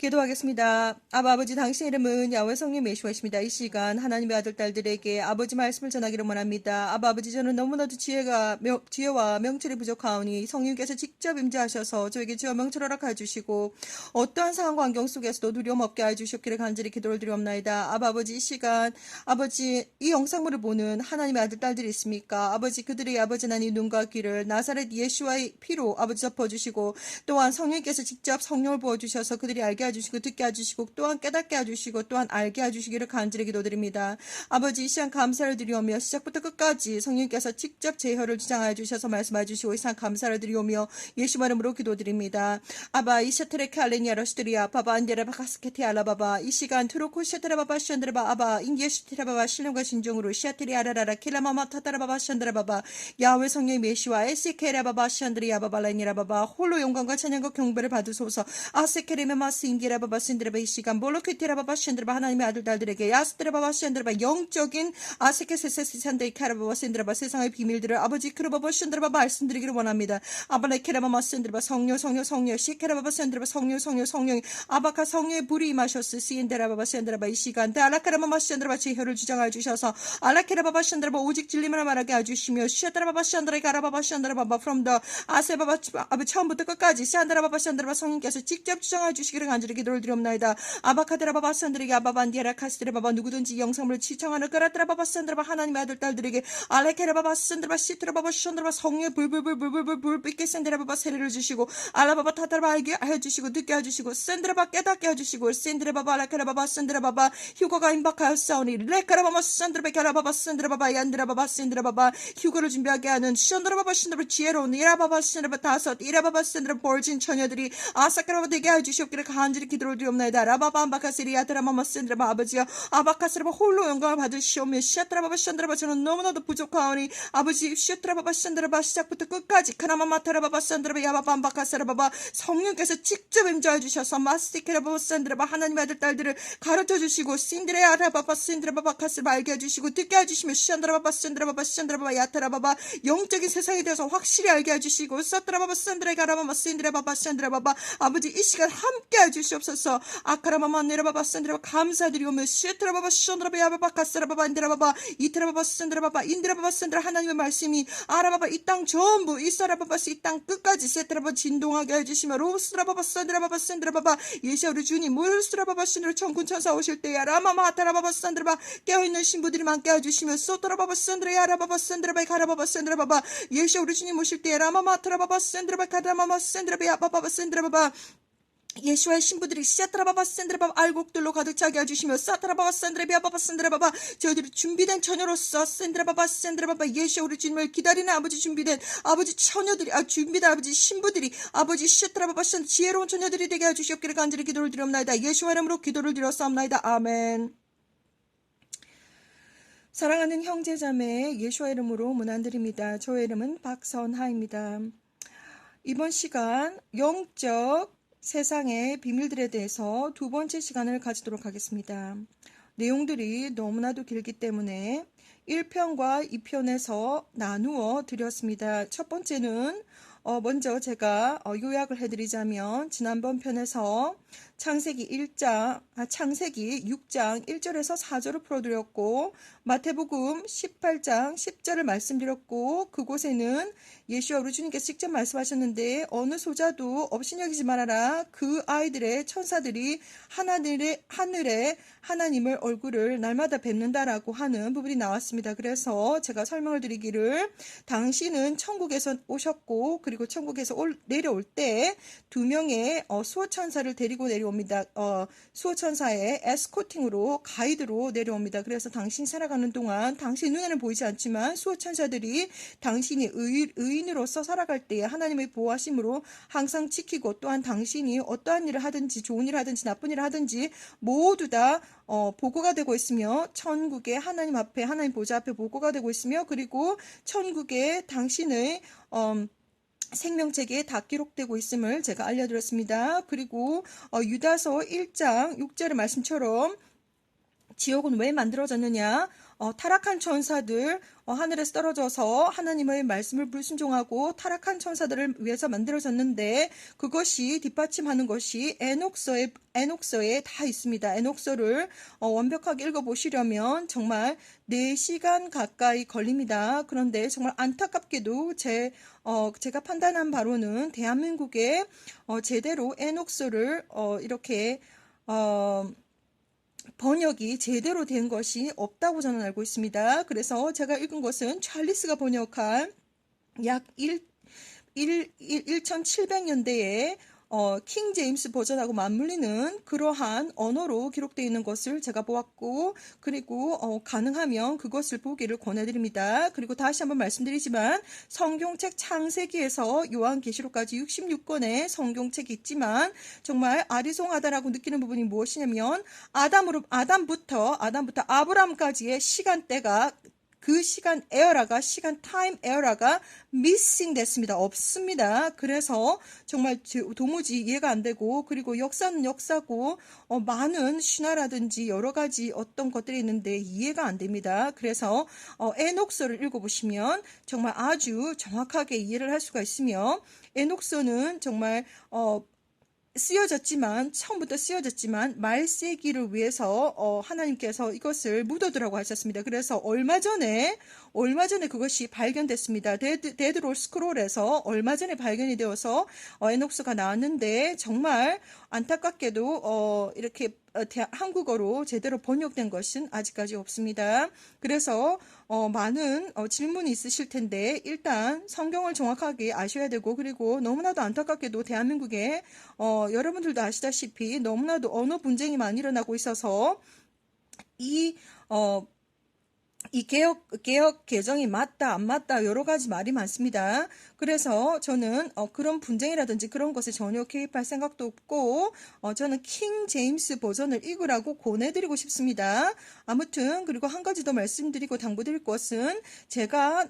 기도하겠습니다. 아버지 당신 이름은 야훼 성령 메시아이십니다. 이 시간 하나님의 아들 딸들에게 아버지 말씀을 전하기를 원합니다. 아버지 저는 너무나도 지혜와 명철이 부족하오니 성령께서 직접 임재하셔서 저에게 지혜와 명철을 허락하여 주시고 어떠한 상황 환경 속에서도 두려움 없게 하여 주셨기를 간절히 기도를 드리옵나이다. 아버지 이 시간 아버지 이 영상물을 보는 하나님의 아들 딸들이 있습니까? 아버지 그들의 아버지 하나님 눈과 귀를 나사렛 예수와의 피로 아버지 덮어주시고 또한 성령께서 직접 성령을 부어주셔서 그들이 알게 해주시고 듣게 해주시고 또한 깨닫게 해주시고 또한 알게 해주시기를 간절히 기도드립니다. 아버지 이 시간 감사를 드리오며 시작부터 끝까지 성령께서 직접 제혀를 주장하여 주셔서 말씀해 주시고 이 시간 감사를 드리오며 예수 이름으로 기도드립니다. 아바 이 샤트레케 알레니아 러시드리아 바바 안데레 바카스케테 알라바바 이 시간 트로코 샤트라바바 션드라바 아바 인기에 슈티라바바 신령과 진정으로 샤트리 아라라라 킬라마마 타타라바바 션드라바바 야훼 성령 메시와 에시케라바바 션드리아바바 라니라바바 홀로 영광과 찬양과 경배를 받으소서 아세케레메마스 인기라바바 신드라바 이 시간 볼로키티라바바 신드라바 하나님의 아들 딸들에게 야스드라바바 신드라바 영적인 아세케세세스 산데이 카라바바 신드라바 세상의 비밀들을 아버지 크르바바 신드라바 말씀드리기를 원합니다. 아발레케라바마 신드라바 성령 시케라바바 신드라바 성령 아바카 성령의 불이 임하셨으 시인데라바바 신드라바 이 시간 다라카라바마 신드라바 제혀를 주장하여 주셔서 알라케라바바 신드라바 오직 진리만 말하게 해주시며 시아드라바바 신드라바 가라바바 신드라바바 from the 아세바바 처음부터 끝까지 시안드라바바 신드라바 성령께서 직접 주장해 주시기를 간절히 기도를 드리옵나이다. 아바카드라바바 산드리게 아바반디아라 카스드라바바 누구든지 영상물을 시청하는 까라드라바바 산드라바 하나님의 아들 딸들에게 알레케라바바 산드라바 시트라바바 션드라바 성령의 불 삐게 산드라바바 세례를 주시고 알라바바 타타라바 알게 해주시고 듣게 해주시고 산드라바 깨닫게 해주시고 산드라바바 알라케라바바 산드라바바 휴거가 임박하였사오니 레카라바바 산드라바 가라바바 산드라바바 얀드라바바 산드라바바 휴거를 준비하게 하는 션드라바바 산드라바 지혜로운 이라바바 산드라바 다섯 이라바바 산드라바 벌진 처녀들이 아사카라바 되게 해주시옵기를 간절히 기도를 드리옵나이다. 라바바 암바카스리아 드라마마 산드라바 아버지여 아바카스라바 홀로 영광을 받으시오며 시아트라바바 션드라바 저는 너무나도 부족하오니 아버지 시아트라바바 션드라바 시작부터 끝까지 카나마마타라바바 산드라바 야바바 암바카스라바바 성령께서 직접 임재해 주셔서 마스티케라바바 산드라바 하나님의 아들 딸들을 가르쳐 주시고 신드레아 라바바 산드라바바 카스를 알게 해주시고 듣게 해주시며 시안드라바바 산드라바바 야타라바바 영적인 세상에 대해서 확실히 알게 해주시고 사트라바바 산드레가 라바마 신드라바바 산드라바바 아버지 이 시간 함께 해주시옵소서. 아카라마마 네라바바 산드라바 감사드리오며 시트라바바 션드라바 야바바 카스라바바 인드라바바 이트라바바 산드라바바 인드라바바 산드라 하나님의 말씀이 아라바바 이 땅 전부 이사라바바스 이 땅 끝까지 세트라바 진동하게 해주시며 로스라바바 산드라바바 산드라바바 예시 우리 주님 물스라바바 신으로 천군 천사 오실 때야 라마마 아타라바바 산드라바 깨어있는 신부들이 많게 해주시며 소토라바바 산드라 야라바바 산드라바 가라바바 산드라바바 예시 우리 주님 오실 때야 라마마 아타라바바 산드라바 가라마마 산드라바 야바바바 산드라바바 예수와의 신부들이 시아트라바바 산드라바바 알곡들로 가득 차게 해주시며 사트라바바 산드라비아바바 산드라바바 저희들이 준비된 처녀로서 산드라바바 산드라바바 예수 우리 주님을 기다리는 아버지 준비된 아버지 처녀들이 준비된 아버지 신부들이 아버지 시아트라바바 산 지혜로운 처녀들이 되게 해주시옵기를 간절히 기도를 드리옵나이다. 예수의 이름으로 기도를 드렸사옵나이다. 아멘. 사랑하는 형제자매 예수의 이름으로 문안드립니다. 저의 이름은 박선하입니다. 이번 시간 영적 세상의 비밀들에 대해서 두 번째 시간을 가지도록 하겠습니다. 내용들이 너무나도 길기 때문에 1편과 2편에서 나누어 드렸습니다. 첫 번째는 먼저 제가 요약을 해드리자면 지난번 편에서 창세기 6장 1절에서 4절을 풀어드렸고 마태복음 18장 10절을 말씀드렸고 그곳에는 예수와 우리 주님께서 직접 말씀하셨는데 어느 소자도 업신여기지 말아라. 그 아이들의 천사들이 하늘에 하나님을 얼굴을 날마다 뵙는다라고 하는 부분이 나왔습니다. 그래서 제가 설명을 드리기를 당신은 천국에서 오셨고 그리고 천국에서 내려올 때 두 명의 수호천사를 데리고 내려옵니다. 수호천사의 에스코팅으로 가이드로 내려옵니다. 그래서 당신이 살아가는 동안 당신 눈에는 보이지 않지만 수호천사들이 당신이 의인으로서 살아갈 때에 하나님의 보호하심으로 항상 지키고 또한 당신이 어떠한 일을 하든지 좋은 일을 하든지 나쁜 일을 하든지 모두 다 보고가 되고 있으며 천국의 하나님 앞에 하나님 보좌 앞에 보고가 되고 있으며 그리고 천국에 당신의 생명책에 다 기록되고 있음을 제가 알려드렸습니다. 그리고 유다서 1장 6절의 말씀처럼 지옥은 왜 만들어졌느냐? 타락한 천사들, 하늘에서 떨어져서 하나님의 말씀을 불순종하고 타락한 천사들을 위해서 만들어졌는데 그것이 뒷받침하는 것이 에녹서에 다 있습니다. 에녹서를 완벽하게 읽어보시려면 정말 4시간 가까이 걸립니다. 그런데 정말 안타깝게도 제가 판단한 바로는 대한민국에 제대로 에녹서를 이렇게 번역이 제대로 된 것이 없다고 저는 알고 있습니다. 그래서 제가 읽은 것은 찰리스가 번역한 약 1700년대에 킹 제임스 버전하고 맞물리는 그러한 언어로 기록되어 있는 것을 제가 보았고, 그리고 가능하면 그것을 보기를 권해드립니다. 그리고 다시 한번 말씀드리지만 성경책 창세기에서 요한계시록까지 66권의 성경책이 있지만 정말 아리송하다라고 느끼는 부분이 무엇이냐면 아담부터 아브람까지의 시간대가 그 시간 시간 에어라가 미싱 됐습니다. 없습니다. 그래서 정말 도무지 이해가 안 되고, 그리고 역사는 역사고, 많은 신화라든지 여러 가지 어떤 것들이 있는데 이해가 안 됩니다. 그래서, 에녹서를 읽어보시면 정말 아주 정확하게 이해를 할 수가 있으며, 에녹서는 정말, 처음부터 쓰여졌지만 말세기를 위해서 하나님께서 이것을 묻어두라고 하셨습니다. 그래서 얼마 전에 그것이 발견됐습니다. 데드롤 스크롤에서 얼마 전에 발견이 되어서 에녹스가 나왔는데 정말 안타깝게도 이렇게 한국어로 제대로 번역된 것은 아직까지 없습니다. 그래서 많은 질문이 있으실 텐데 일단 성경을 정확하게 아셔야 되고, 그리고 너무나도 안타깝게도 대한민국에 여러분들도 아시다시피 너무나도 언어 분쟁이 많이 일어나고 있어서 이 개혁 개정이 맞다, 안 맞다, 여러 가지 말이 많습니다. 그래서 저는 그런 분쟁이라든지 그런 것에 전혀 개입할 생각도 없고, 저는 킹 제임스 버전을 읽으라고 권해드리고 싶습니다. 아무튼, 그리고 한 가지 더 말씀드리고 당부드릴 것은 제가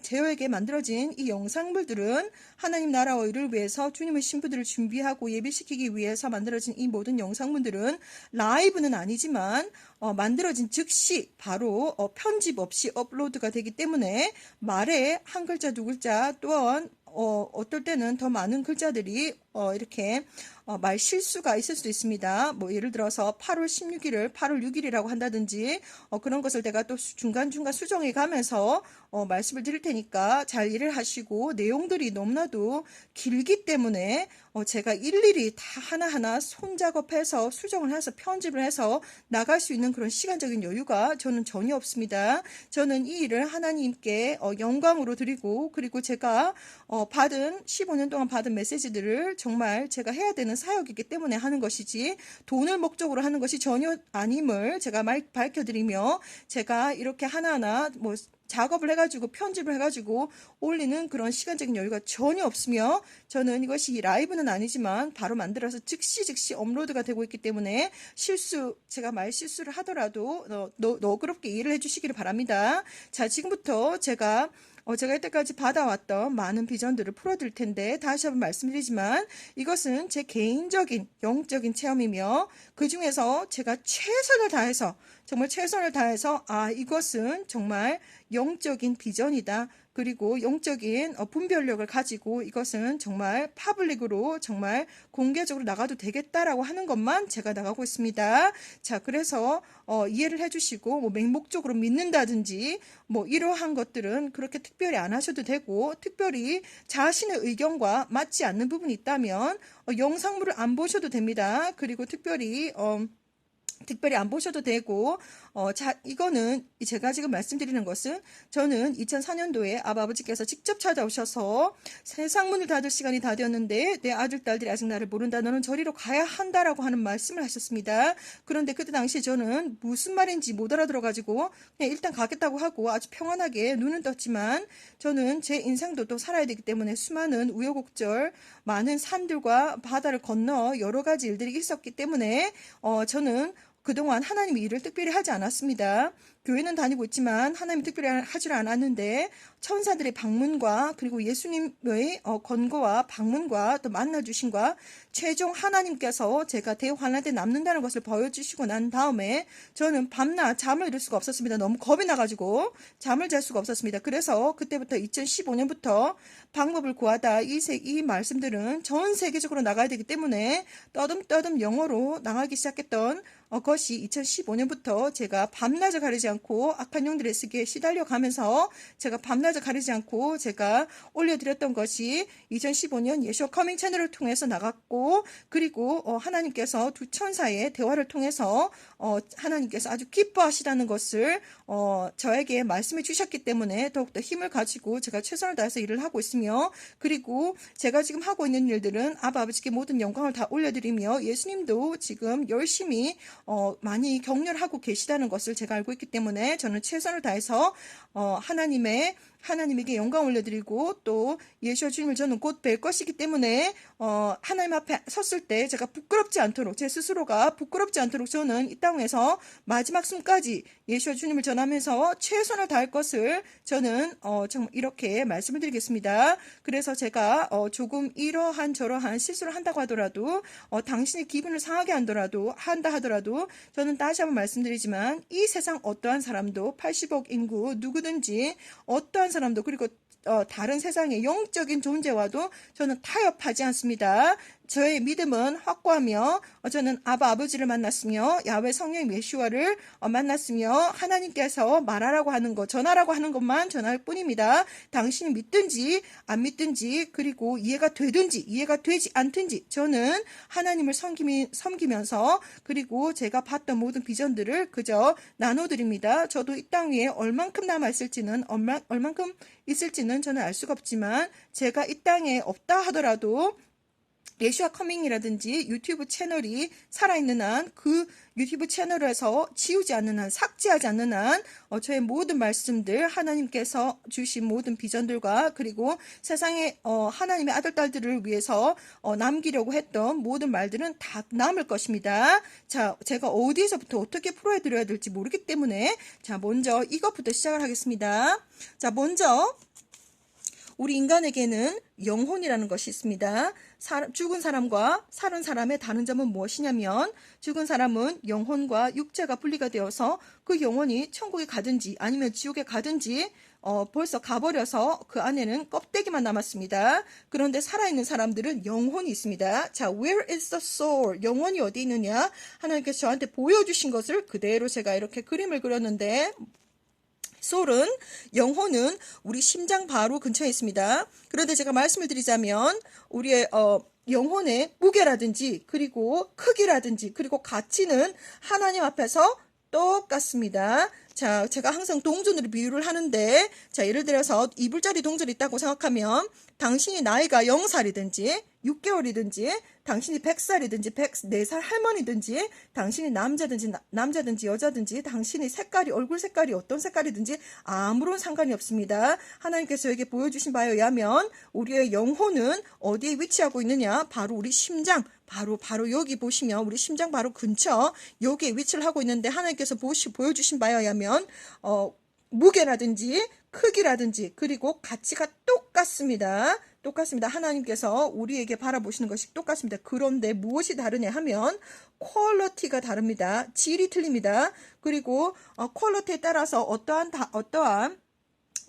제어에게 만들어진 이 영상물들은 하나님 나라와 의를 위해서 주님의 신부들을 준비하고 예비시키기 위해서 만들어진 이 모든 영상물들은 라이브는 아니지만 만들어진 즉시 바로 편집 없이 업로드가 되기 때문에 말에 한 글자 두 글자 또한 어떨 때는 더 많은 글자들이 이렇게 말 실수가 있을 수도 있습니다. 뭐 예를 들어서 8월 16일을 8월 6일이라고 한다든지 그런 것을 내가 또 중간중간 수정해 가면서 말씀을 드릴 테니까 잘 이해를 하시고, 내용들이 너무나도 길기 때문에 제가 일일이 다 하나하나 손작업해서 수정을 해서 편집을 해서 나갈 수 있는 그런 시간적인 여유가 저는 전혀 없습니다. 저는 이 일을 하나님께 영광으로 드리고, 그리고 제가 15년 동안 받은 메시지들을 정말 제가 해야 되는 사역이기 때문에 하는 것이지 돈을 목적으로 하는 것이 전혀 아님을 제가 밝혀드리며, 제가 이렇게 하나하나 작업을 해가지고 편집을 해가지고 올리는 그런 시간적인 여유가 전혀 없으며, 저는 이것이 라이브는 아니지만 바로 만들어서 즉시 업로드가 되고 있기 때문에 제가 말 실수를 하더라도 너그럽게 이해를 해주시기를 바랍니다. 자, 지금부터 제가 이때까지 받아왔던 많은 비전들을 풀어드릴 텐데, 다시 한번 말씀드리지만 이것은 제 개인적인 영적인 체험이며, 그 중에서 제가 정말 최선을 다해서 이것은 정말 영적인 비전이다, 그리고 영적인 분별력을 가지고 이것은 정말 파블릭으로 정말 공개적으로 나가도 되겠다라고 하는 것만 제가 나가고 있습니다. 자, 그래서 이해를 해주시고 맹목적으로 믿는다든지 이러한 것들은 그렇게 특별히 안 하셔도 되고, 특별히 자신의 의견과 맞지 않는 부분이 있다면 영상물을 안 보셔도 됩니다. 그리고 특별히 안 보셔도 되고, 이거는 제가 지금 말씀드리는 것은 저는 2004년도에 아버지께서 직접 찾아오셔서 세상 문을 닫을 시간이 다 되었는데 내 아들, 딸들이 아직 나를 모른다. 너는 저리로 가야 한다라고 하는 말씀을 하셨습니다. 그런데 그때 당시 저는 무슨 말인지 못 알아들어가지고 그냥 일단 가겠다고 하고 아주 평안하게 눈은 떴지만, 저는 제 인생도 또 살아야 되기 때문에 수많은 우여곡절, 많은 산들과 바다를 건너 여러 가지 일들이 있었기 때문에 저는 그동안 하나님이 일을 특별히 하지 않았습니다. 교회는 다니고 있지만 하나님이 특별히 하질 않았는데 천사들의 방문과 그리고 예수님의 권고와 방문과 또 만나주신과 최종 하나님께서 제가 대환란 때 남는다는 것을 보여주시고 난 다음에 저는 밤낮 잠을 이룰 수가 없었습니다. 너무 겁이 나가지고 잠을 잘 수가 없었습니다. 그래서 그때부터 2015년부터 방법을 구하다 이 말씀들은 전 세계적으로 나가야 되기 때문에 떠듬떠듬 영어로 나가기 시작했던 것이 2015년부터 제가 밤낮을 가리지 않고 악한 영들의 쓰기에 시달려 가면서 제가 밤낮을 가리지 않고 제가 올려드렸던 것이 2015년 예수와 커밍 채널을 통해서 나갔고, 그리고 하나님께서 두 천사의 대화를 통해서 하나님께서 아주 기뻐하시다는 것을 저에게 말씀해 주셨기 때문에 더욱더 힘을 가지고 제가 최선을 다해서 일을 하고 있으며, 그리고 제가 지금 하고 있는 일들은 아버지께 모든 영광을 다 올려드리며 예수님도 지금 열심히 많이 격려하고 계시다는 것을 제가 알고 있기 때문에 저는 최선을 다해서 하나님에게 영광 올려드리고 또 예수와 주님을 저는 곧 뵐 것이기 때문에 하나님 앞에 섰을 때 제가 부끄럽지 않도록, 제 스스로가 부끄럽지 않도록 저는 이 땅에서 마지막 숨까지 예수와 주님을 전하면서 최선을 다할 것을 저는 정말 이렇게 말씀을 드리겠습니다. 그래서 제가 조금 이러한 저러한 실수를 한다고 하더라도 당신의 기분을 상하게 한다 하더라도 저는 다시 한번 말씀드리지만 이 세상 어떠한 사람도 80억 인구 누구든지 어떠한 사람도, 그리고 다른 세상의 영적인 존재와도 저는 타협하지 않습니다. 저의 믿음은 확고하며 저는 아버지를 만났으며 야훼 성령 메시아를 만났으며 하나님께서 말하라고 하는 것, 전하라고 하는 것만 전할 뿐입니다. 당신이 믿든지 안 믿든지, 그리고 이해가 되든지 이해가 되지 않든지 저는 하나님을 섬기면서 그리고 제가 봤던 모든 비전들을 그저 나눠드립니다. 저도 이 땅 위에 얼만큼 남아있을지는 얼만큼 있을지는 저는 알 수가 없지만 제가 이 땅에 없다 하더라도 예수와 커밍이라든지 유튜브 채널이 살아있는 한, 그 유튜브 채널에서 지우지 않는 한, 삭제하지 않는 한 저의 모든 말씀들, 하나님께서 주신 모든 비전들과 그리고 세상에 하나님의 아들 딸들을 위해서 남기려고 했던 모든 말들은 다 남을 것입니다. 자, 제가 어디에서부터 어떻게 풀어드려야 될지 모르기 때문에 자, 먼저 이것부터 시작을 하겠습니다. 자, 먼저 우리 인간에게는 영혼이라는 것이 있습니다. 죽은 사람과 살은 사람의 다른 점은 무엇이냐면, 죽은 사람은 영혼과 육체가 분리가 되어서 그 영혼이 천국에 가든지 아니면 지옥에 가든지 벌써 가버려서 그 안에는 껍데기만 남았습니다. 그런데 살아있는 사람들은 영혼이 있습니다. 자, where is the soul? 영혼이 어디 있느냐? 하나님께서 저한테 보여주신 것을 그대로 제가 이렇게 그림을 그렸는데, 소울은, 영혼은 우리 심장 바로 근처에 있습니다. 그런데 제가 말씀을 드리자면 우리의 영혼의 무게라든지 그리고 크기라든지 그리고 가치는 하나님 앞에서 똑같습니다. 자, 제가 항상 동전으로 비유를 하는데, 자, 예를 들어서 2불짜리 동전이 있다고 생각하면 당신이 나이가 0살이든지 6개월이든지 당신이 100살이든지 104살 할머니든지 당신이 남자든지 여자든지 당신의 색깔이, 얼굴 색깔이 어떤 색깔이든지 아무런 상관이 없습니다. 하나님께서 저에게 보여주신 바에 의하면 우리의 영혼은 어디에 위치하고 있느냐? 바로 우리 심장, 바로 여기 보시면 우리 심장 바로 근처 여기에 위치를 하고 있는데, 하나님께서 보여주신 바에 의하면 무게라든지 크기라든지 그리고 가치가 똑같습니다. 하나님께서 우리에게 바라보시는 것이 똑같습니다. 그런데 무엇이 다르냐 하면 퀄리티가 다릅니다. 질이 틀립니다. 그리고 퀄리티에 따라서 어떠한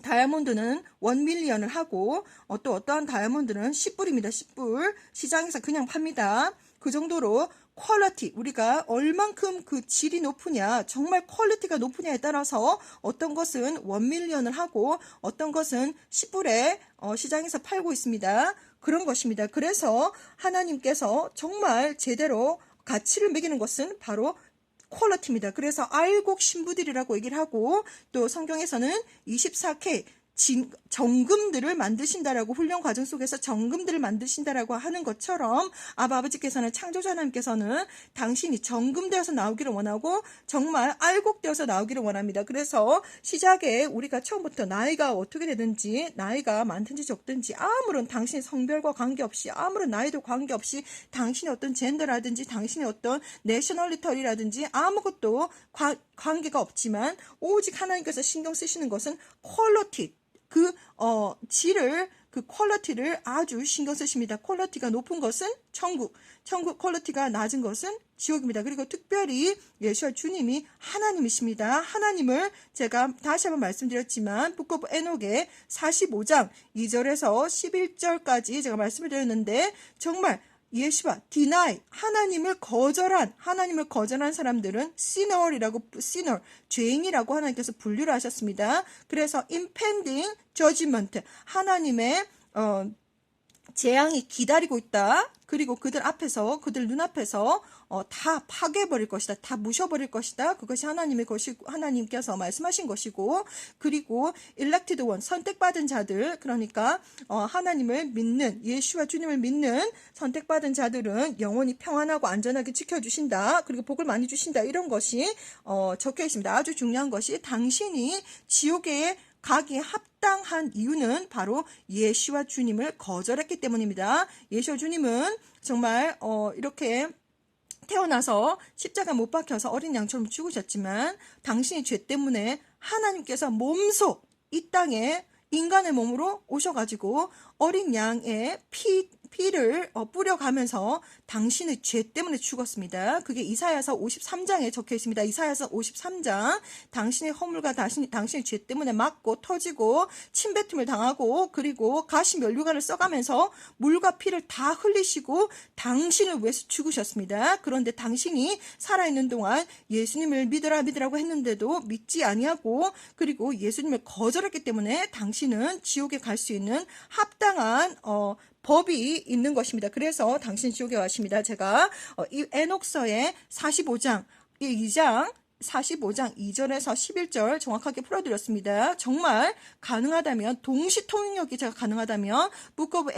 다이아몬드는 1밀리언을 하고 또 어떠한 다이아몬드는 10불입니다. 10불. 시장에서 그냥 팝니다. 그 정도로 퀄리티, 우리가 얼만큼 그 질이 높으냐, 정말 퀄리티가 높으냐에 따라서 어떤 것은 1밀리언을 하고 어떤 것은 10불에 시장에서 팔고 있습니다. 그런 것입니다. 그래서 하나님께서 정말 제대로 가치를 매기는 것은 바로 퀄리티입니다. 그래서 알곡 신부들이라고 얘기를 하고, 또 성경에서는 24K, 정금들을 만드신다라고, 훈련 과정 속에서 정금들을 만드신다라고 하는 것처럼 아버지께서는, 창조주 하나님께서는 당신이 정금되어서 나오기를 원하고 정말 알곡되어서 나오기를 원합니다. 그래서 시작에 우리가 처음부터 나이가 어떻게 되든지, 나이가 많든지 적든지, 아무런 당신의 성별과 관계없이, 아무런 나이도 관계없이, 당신의 어떤 젠더라든지 당신의 어떤 내셔널리터리라든지 아무것도 관계가 없지만 오직 하나님께서 신경 쓰시는 것은 퀄리티, 질을, 퀄리티를 아주 신경 쓰십니다. 퀄리티가 높은 것은 천국 퀄리티가 낮은 것은 지옥입니다. 그리고 특별히 예수와 주님이 하나님이십니다. 하나님을 제가 다시 한번 말씀드렸지만 북 오브 에녹의 45장 2절에서 11절까지 제가 말씀을 드렸는데, 정말 예수와 deny, 하나님을 거절한 사람들은 sinner, 죄인이라고 하나님께서 분류를 하셨습니다. 그래서 impending judgment, 하나님의 재앙이 기다리고 있다. 그리고 그들 눈앞에서 다 파괴해버릴 것이다. 다 부셔버릴 것이다. 그것이 하나님의 것이고, 하나님께서 말씀하신 것이고, 그리고 elected one, 선택받은 자들, 그러니까 하나님을 믿는, 예수와 주님을 믿는 선택받은 자들은 영원히 평안하고 안전하게 지켜주신다. 그리고 복을 많이 주신다. 이런 것이 적혀 있습니다. 아주 중요한 것이, 당신이 지옥에 가기에 합당한 이유는 바로 예수와 주님을 거절했기 때문입니다. 예수와 주님은 정말 이렇게 태어나서 십자가 못 박혀서 어린 양처럼 죽으셨지만, 당신의 죄 때문에 하나님께서 몸소 이 땅에 인간의 몸으로 오셔가지고 어린 양의 피를 뿌려가면서 당신의 죄 때문에 죽었습니다. 그게 이사야서 53장에 적혀 있습니다. 이사야서 53장, 당신의 허물과 당신의 죄 때문에 맞고 터지고 침뱉음을 당하고, 그리고 가시 면류관을 써가면서 물과 피를 다 흘리시고 당신을 위해서 죽으셨습니다. 그런데 당신이 살아있는 동안 예수님을 믿으라고 했는데도 믿지 아니하고, 그리고 예수님을 거절했기 때문에 당신은 지옥에 갈 수 있는 합당한 법이 있는 것입니다. 그래서 당신 지옥에 가십니다. 제가 이 에녹서의 45장 2절에서 11절 정확하게 풀어드렸습니다. 정말 가능하다면, 동시 통역이 제가 가능하다면 북 오브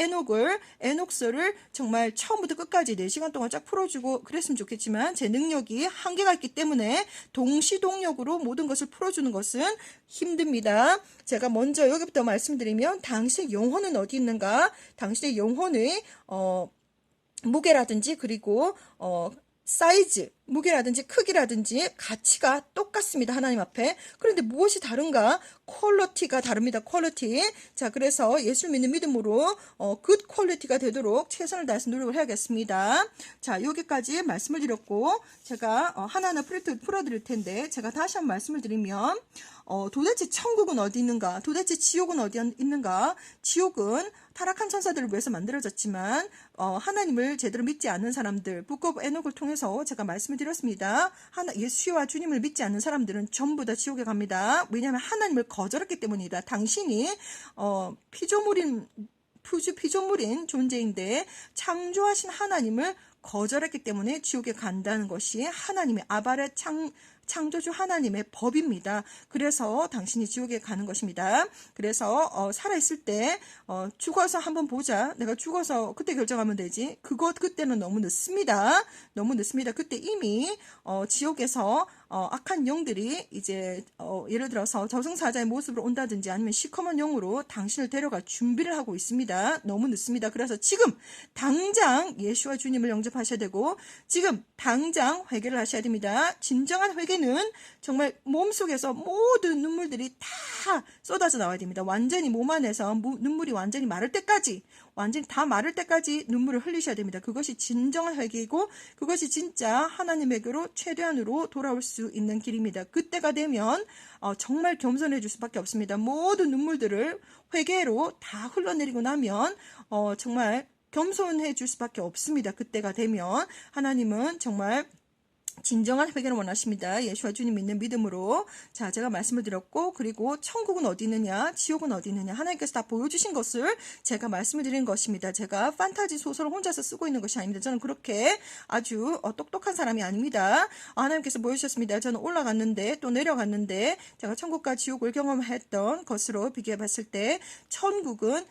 에녹서를 정말 처음부터 끝까지 4시간 동안 쫙 풀어주고 그랬으면 좋겠지만, 제 능력이 한계가 있기 때문에 동시 동역으로 모든 것을 풀어주는 것은 힘듭니다. 제가 먼저 여기부터 말씀드리면, 당신의 영혼은 어디 있는가? 당신의 영혼의 무게라든지, 그리고 사이즈, 무게라든지 크기라든지 가치가 똑같습니다. 하나님 앞에. 그런데 무엇이 다른가? 퀄리티가 다릅니다. 퀄리티. 자, 그래서 예수를 믿는 믿음으로 굿 퀄리티가 되도록 최선을 다해서 노력을 해야겠습니다. 자, 여기까지 말씀을 드렸고, 제가 하나하나 풀어드릴 텐데, 제가 다시 한번 말씀을 드리면, 도대체 천국은 어디 있는가? 도대체 지옥은 어디 있는가? 지옥은 타락한 천사들을 위해서 만들어졌지만, 하나님을 제대로 믿지 않는 사람들, 북 오브 에녹을 통해서 제가 말씀을 드렸습니다. 예수와 주님을 믿지 않는 사람들은 전부 다 지옥에 갑니다. 왜냐하면 하나님을 거절했기 때문이다. 당신이 피조물인 존재인데 창조하신 하나님을 거절했기 때문에 지옥에 간다는 것이 하나님의 아발의 창조주 하나님의 법입니다. 그래서 당신이 지옥에 가는 것입니다. 그래서 살아있을 때 죽어서 한번 보자. 내가 죽어서 그때 결정하면 되지. 그때는 너무 늦습니다. 너무 늦습니다. 그때 이미 지옥에서 악한 영들이 이제 예를 들어서 저승사자의 모습으로 온다든지, 아니면 시커먼 영으로 당신을 데려갈 준비를 하고 있습니다. 너무 늦습니다. 그래서 지금 당장 예수와 주님을 영접하셔야 되고, 지금 당장 회개를 하셔야 됩니다. 진정한 회개는 정말 몸속에서 모든 눈물들이 다 쏟아져 나와야 됩니다. 완전히 몸 안에서 눈물이 완전히 마를 때까지, 완전히 다 마를 때까지 눈물을 흘리셔야 됩니다. 그것이 진정한 회개이고, 그것이 진짜 하나님에게로 최대한으로 돌아올 수 있는 길입니다. 그때가 되면 정말 겸손해질 수밖에 없습니다. 모든 눈물들을 회개로 다 흘러내리고 나면 정말 겸손해질 수밖에 없습니다. 그때가 되면 하나님은 정말 진정한 회개를 원하십니다. 예수와 주님 믿는 믿음으로. 자, 제가 말씀을 드렸고, 그리고 천국은 어디 있느냐, 지옥은 어디 있느냐, 하나님께서 다 보여주신 것을 제가 말씀을 드린 것입니다. 제가 판타지 소설을 혼자서 쓰고 있는 것이 아닙니다. 저는 그렇게 아주 똑똑한 사람이 아닙니다. 하나님께서 보여주셨습니다. 저는 올라갔는데 또 내려갔는데 제가 천국과 지옥을 경험했던 것으로 비교해 봤을 때 천국은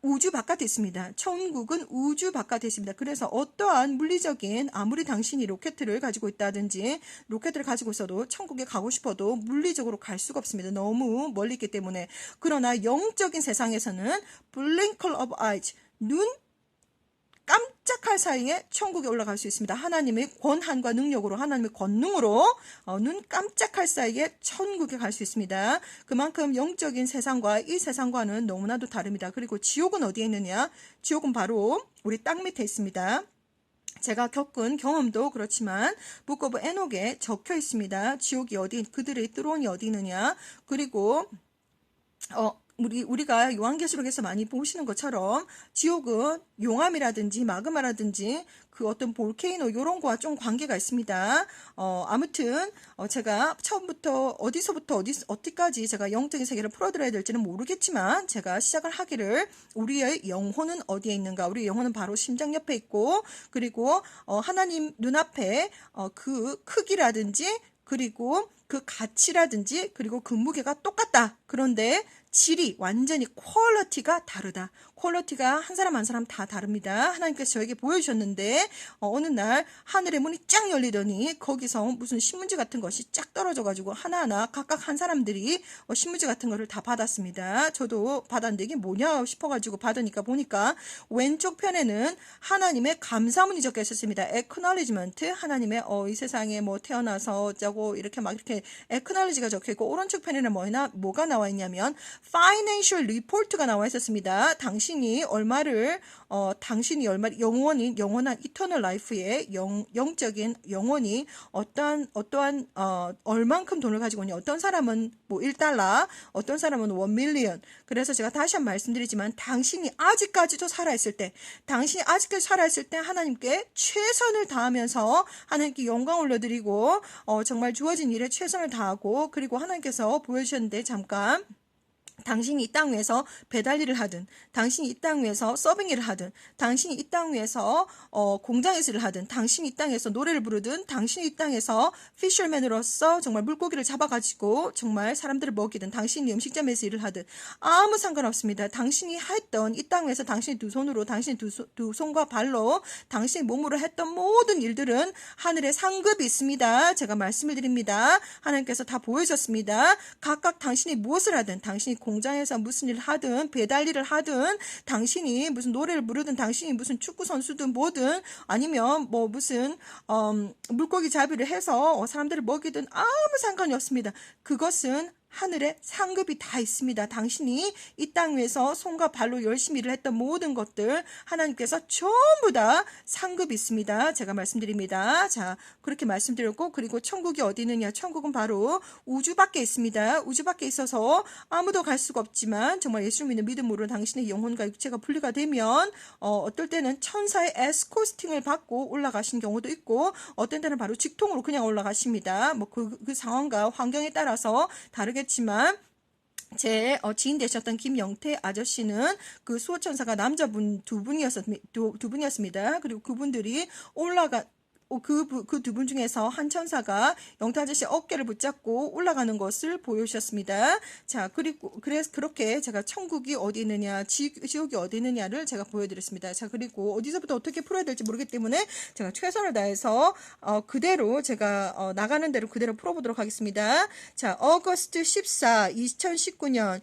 우주 바깥에 있습니다. 천국은 우주 바깥에 있습니다. 그래서 어떠한 물리적인 아무리 당신이 로켓을 가지고 있다든지 로켓을 가지고 있어도 천국에 가고 싶어도 물리적으로 갈 수가 없습니다. 너무 멀리 있기 때문에. 그러나 영적인 세상에서는 blink of eyes, 눈 깜짝할 사이에 천국에 올라갈 수 있습니다. 하나님의 권한과 능력으로, 하나님의 권능으로 눈 깜짝할 사이에 천국에 갈 수 있습니다. 그만큼 영적인 세상과 이 세상과는 너무나도 다릅니다. 그리고 지옥은 어디에 있느냐? 지옥은 바로 우리 땅 밑에 있습니다. 제가 겪은 경험도 그렇지만 북 오브 에녹에 적혀 있습니다. 지옥이 어디, 그들의 뚜론이 어디 있느냐? 그리고 우리가 요한계시록에서 많이 보시는 것처럼 지옥은 용암이라든지 마그마라든지 그 어떤 볼케이노 이런 거와 좀 관계가 있습니다. 아무튼 제가 처음부터 어디서부터 어디까지 제가 영적인 세계를 풀어드려야 될지는 모르겠지만 제가 시작을 하기를 우리의 영혼은 어디에 있는가? 우리의 영혼은 바로 심장 옆에 있고 그리고 하나님 눈앞에 그 크기라든지 그리고 그 가치라든지 그리고 그 무게가 똑같다. 그런데 질이 완전히 퀄리티가 다르다. 퀄리티가 한 사람 한 사람 다 다릅니다. 하나님께서 저에게 보여주셨는데 어느 날 하늘의 문이 쫙 열리더니 거기서 무슨 신문지 같은 것이 쫙 떨어져가지고 하나하나 각각 한 사람들이 신문지 같은 거를 다 받았습니다. 저도 받았는데 이게 뭐냐 싶어가지고 받으니까 보니까 왼쪽 편에는 하나님의 감사문이 적혀 있었습니다. acknowledgement, 하나님의 이 세상에 뭐 태어나서 어쩌고 이렇게 막 이렇게 acknowledge가 적혀 있고 오른쪽 편에는 뭐가 나와 있냐면 financial report가 나와 있었습니다. 당신이 얼마를 영원한 eternal life의 영적인 영혼이 어떠한 얼만큼 돈을 가지고 있냐. 어떤 사람은 뭐 1달러, 어떤 사람은 1밀리언. 그래서 제가 다시 한번 말씀드리지만 당신이 아직까지도 살아있을 때 하나님께 최선을 다하면서 하나님께 영광 올려드리고 정말 주어진 일에 최선을 다하고 그리고 하나님께서 보여주셨는데 잠깐 당신이 이 땅 위에서 배달 일을 하든 당신이 이 땅 위에서 서빙 일을 하든 당신이 이 땅 위에서 공장에서 일을 하든 당신이 이 땅에서 노래를 부르든 당신이 이 땅에서 피셔맨으로서 정말 물고기를 잡아가지고 정말 사람들을 먹이든 당신이 음식점에서 일을 하든 아무 상관없습니다. 당신이 했던 이 땅 위에서 당신이 두 손으로 당신이 두 손과 발로 당신이 몸으로 했던 모든 일들은 하늘에 상급이 있습니다. 제가 말씀을 드립니다. 하나님께서 다 보여줬습니다. 각각 당신이 무엇을 하든 당신이 공장에서 무슨 일을 하든 배달 일을 하든 당신이 무슨 노래를 부르든 당신이 무슨 축구 선수든 뭐든 아니면 뭐 무슨 물고기 잡이를 해서 사람들을 먹이든 아무 상관이 없습니다. 그것은 하늘에 상급이 다 있습니다. 당신이 이 땅 위에서 손과 발로 열심히 일을 했던 모든 것들 하나님께서 전부 다 상급이 있습니다. 제가 말씀드립니다. 자, 그렇게 말씀드렸고 그리고 천국이 어디 있느냐? 천국은 바로 우주 밖에 있습니다. 우주 밖에 있어서 아무도 갈 수가 없지만 정말 예수 믿는 믿음으로 당신의 영혼과 육체가 분리가 되면 어떨 때는 천사의 에스코스팅을 받고 올라가신 경우도 있고 어떤 때는 바로 직통으로 그냥 올라가십니다. 뭐 그 상황과 환경에 따라서 다르겠지만 제 지인 되셨던 김영태 아저씨는 그 수호천사가 남자분 두 분이었습니다. 그리고 그분들이 그 두 분 중에서 한 천사가 영태 아저씨 어깨를 붙잡고 올라가는 것을 보여주셨습니다. 자, 그래서 그렇게 제가 천국이 어디 있느냐, 지옥이 어디 있느냐를 제가 보여드렸습니다. 자, 그리고 어디서부터 어떻게 풀어야 될지 모르기 때문에 제가 최선을 다해서 그대로 제가 나가는 대로 그대로 풀어보도록 하겠습니다. 자, 어거스트 14, 2019년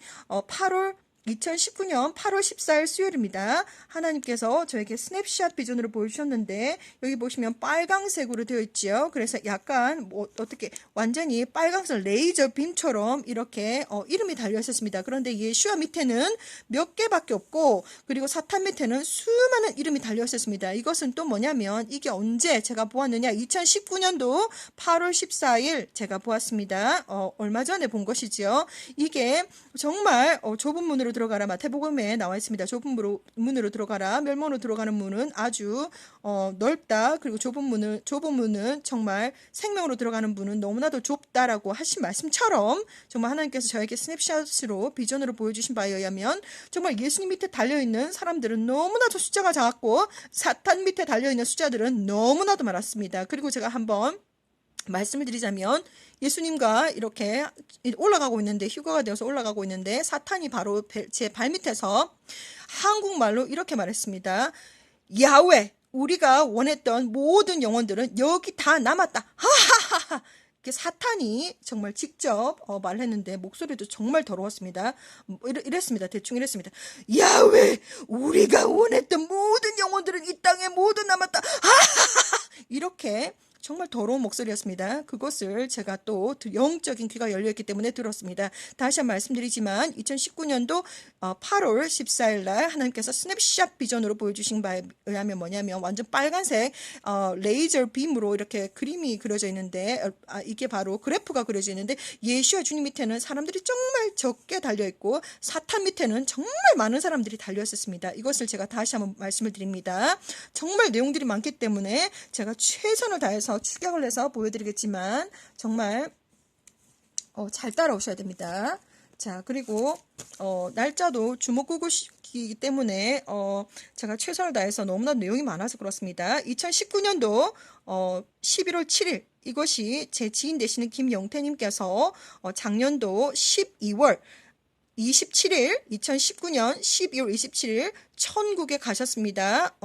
2019년 8월 14일 수요일입니다. 하나님께서 저에게 스냅샷 비전으로 보여주셨는데 여기 보시면 빨강색으로 되어 있죠. 그래서 약간 어떻게 완전히 빨강색 레이저 빔처럼 이렇게 이름이 달려 있었습니다. 그런데 예수와 밑에는 몇 개밖에 없고 그리고 사탄 밑에는 수많은 이름이 달려 있었습니다. 이것은 또 뭐냐면 이게 언제 제가 보았느냐? 2019년도 8월 14일 제가 보았습니다. 얼마 전에 본 것이죠. 이게 정말 좁은 문으로 들어가라. 마태복음에 나와 있습니다. 좁은 문으로 들어가라. 멸문으로 들어가는 문은 아주 넓다. 그리고 좁은 문은 정말 생명으로 들어가는 문은 너무나도 좁다라고 하신 말씀처럼 정말 하나님께서 저에게 스냅샷으로 비전으로 보여주신 바에 의하면 정말 예수님 밑에 달려있는 사람들은 너무나도 숫자가 작았고 사탄 밑에 달려있는 숫자들은 너무나도 많았습니다. 그리고 제가 한번 말씀을 드리자면 예수님과 이렇게 올라가고 있는데 휴가가 되어서 올라가고 있는데 사탄이 바로 제 발밑에서 한국말로 이렇게 말했습니다. 야훼, 우리가 원했던 모든 영혼들은 여기 다 남았다. 하하하하. 사탄이 정말 직접 말했는데 목소리도 정말 더러웠습니다. 이랬습니다. 대충 이랬습니다. 야훼, 우리가 원했던 모든 영혼들은 이 땅에 모두 남았다. 하하하하. 이렇게 정말 더러운 목소리였습니다. 그것을 제가 또 영적인 귀가 열려있기 때문에 들었습니다. 다시 한번 말씀드리지만 2019년도 8월 14일 날 하나님께서 스냅샷 비전으로 보여주신 바에 의하면 뭐냐면 완전 빨간색 레이저 빔으로 이렇게 그림이 그려져 있는데 이게 바로 그래프가 그려져 있는데 예수와 주님 밑에는 사람들이 정말 적게 달려있고 사탄 밑에는 정말 많은 사람들이 달려있었습니다. 이것을 제가 다시 한번 말씀을 드립니다. 정말 내용들이 많기 때문에 제가 최선을 다해서 추격을 해서 보여드리겠지만 정말 잘 따라오셔야 됩니다. 자, 그리고 날짜도 주목구구시기 때문에 제가 최선을 다해서 너무나 내용이 많아서 그렇습니다. 2019년도 11월 7일 이것이 제 지인 되시는 김영태님께서 작년도 12월 27일 2019년 12월 27일 천국에 가셨습니다.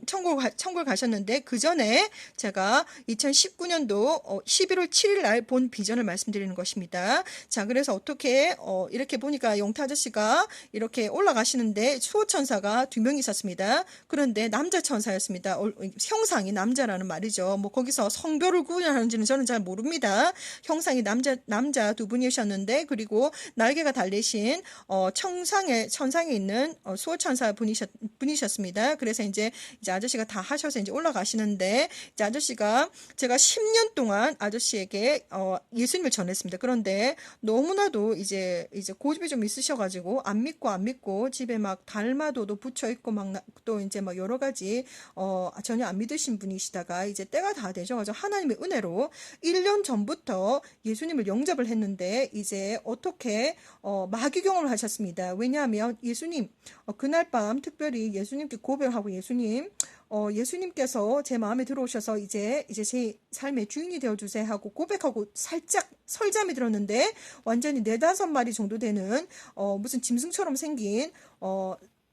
천국을 가셨는데 그 전에 제가 2019년도 11월 7일 날 본 비전을 말씀드리는 것입니다. 자, 그래서 어떻게 이렇게 보니까 영태 아저씨가 이렇게 올라가시는데 수호천사가 2명이 있었습니다. 그런데 남자 천사였습니다. 형상이 남자라는 말이죠. 뭐 거기서 성별을 구분하는지는 저는 잘 모릅니다. 형상이 남자 두 분이셨는데 그리고 날개가 달리신 천상에 있는 수호천사 분이셨습니다. 그래서 이제 아저씨가 다 하셔서 이제 올라가시는데 이제 아저씨가 제가 10년 동안 아저씨에게 예수님을 전했습니다. 그런데 너무나도 이제 고집이 좀 있으셔가지고 안 믿고 집에 막 달마도도 붙여 있고 막 또 이제 막 여러 가지 전혀 안 믿으신 분이시다가 이제 때가 다 되셔가지고 하나님의 은혜로 1년 전부터 예수님을 영접을 했는데 이제 어떻게 마귀경험을 하셨습니다. 왜냐하면 예수님 그날 밤 특별히 예수님께 고백하고 예수님께서 제 마음에 들어오셔서 이제 제 삶의 주인이 되어주세요 하고 고백하고 살짝 설잠이 들었는데 완전히 4-5마리 정도 되는 무슨 짐승처럼 생긴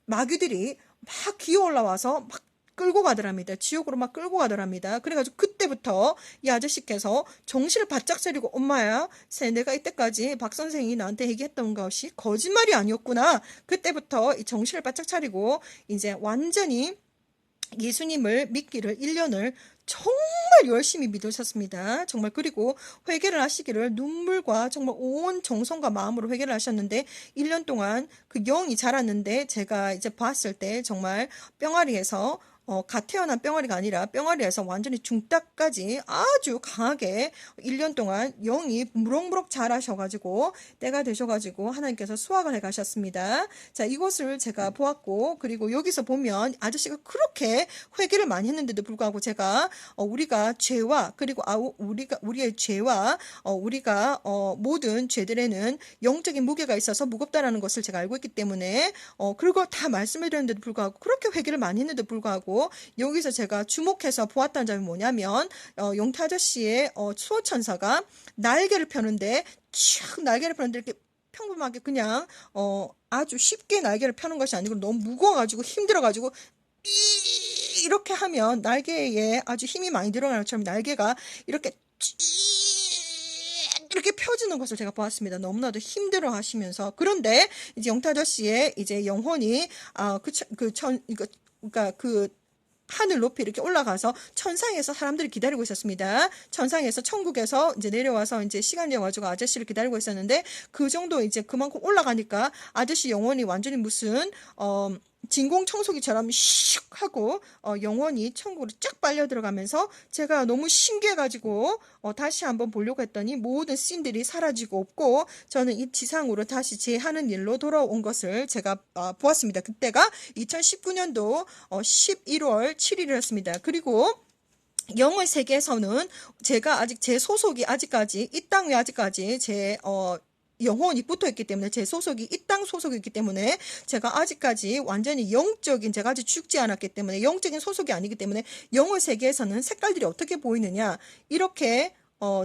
마귀들이 막 기어 올라와서 막 끌고 가더랍니다. 지옥으로 막 끌고 가더랍니다. 그래가지고 그때부터 이 아저씨께서 정신을 바짝 차리고 엄마야, 내가 이때까지 박 선생이 나한테 얘기했던 것이 거짓말이 아니었구나. 그때부터 이 정신을 바짝 차리고 이제 완전히 예수님을 믿기를 1년을 정말 열심히 믿으셨습니다. 정말 그리고 회개를 하시기를 눈물과 정말 온 정성과 마음으로 회개를 하셨는데 1년 동안 그 영이 자랐는데 제가 이제 봤을 때 정말 뿅아리에서 갓 태어난 뿅아리가 아니라 뿅아리에서 완전히 중따까지 아주 강하게 1년 동안 영이 무럭무럭 자라셔가지고 때가 되셔가지고 하나님께서 수확을 해가셨습니다. 자, 이것을 제가 보았고 그리고 여기서 보면 아저씨가 그렇게 회개를 많이 했는데도 불구하고 제가 우리가 죄와 그리고 우리의 죄와 우리가 모든 죄들에는 영적인 무게가 있어서 무겁다라는 것을 제가 알고 있기 때문에 그리고 다 말씀을 드렸는데도 불구하고 그렇게 회개를 많이 했는데도 불구하고 여기서 제가 주목해서 보았다는 점이 뭐냐면 영태 아저씨의 수호천사가 날개를 펴는데 촥 날개를 펴는데 이렇게 평범하게 그냥 아주 쉽게 날개를 펴는 것이 아니고 너무 무거워가지고 힘들어가지고 이렇게 하면 날개에 아주 힘이 많이 들어가는 것처럼 날개가 이렇게 펴지는 것을 제가 보았습니다. 너무나도 힘들어 하시면서 그런데 이제 영태 아저씨의 이제 영혼이 그러니까 그 하늘 높이 이렇게 올라가서 천상에서 사람들이 기다리고 있었습니다. 천상에서 천국에서 이제 내려와서 이제 시간이 와가지고 아저씨를 기다리고 있었는데 그 정도 이제 그만큼 올라가니까 아저씨 영혼이 완전히 무슨 진공 청소기처럼 슉 하고 영혼이 천국으로 쫙 빨려 들어가면서 제가 너무 신기해가지고 다시 한번 보려고 했더니 모든 씬들이 사라지고 없고 저는 이 지상으로 다시 제 하는 일로 돌아온 것을 제가 보았습니다. 그때가 2019년도 11월 7일이었습니다. 그리고 영어 세계에서는 제가 아직 제 소속이 아직까지 이 땅에 아직까지 제 영혼이 붙어 있기 때문에 제 소속이 이 땅 소속이기 때문에 제가 아직까지 완전히 영적인 제가 아직 죽지 않았기 때문에 영적인 소속이 아니기 때문에 영어 세계에서는 색깔들이 어떻게 보이느냐 이렇게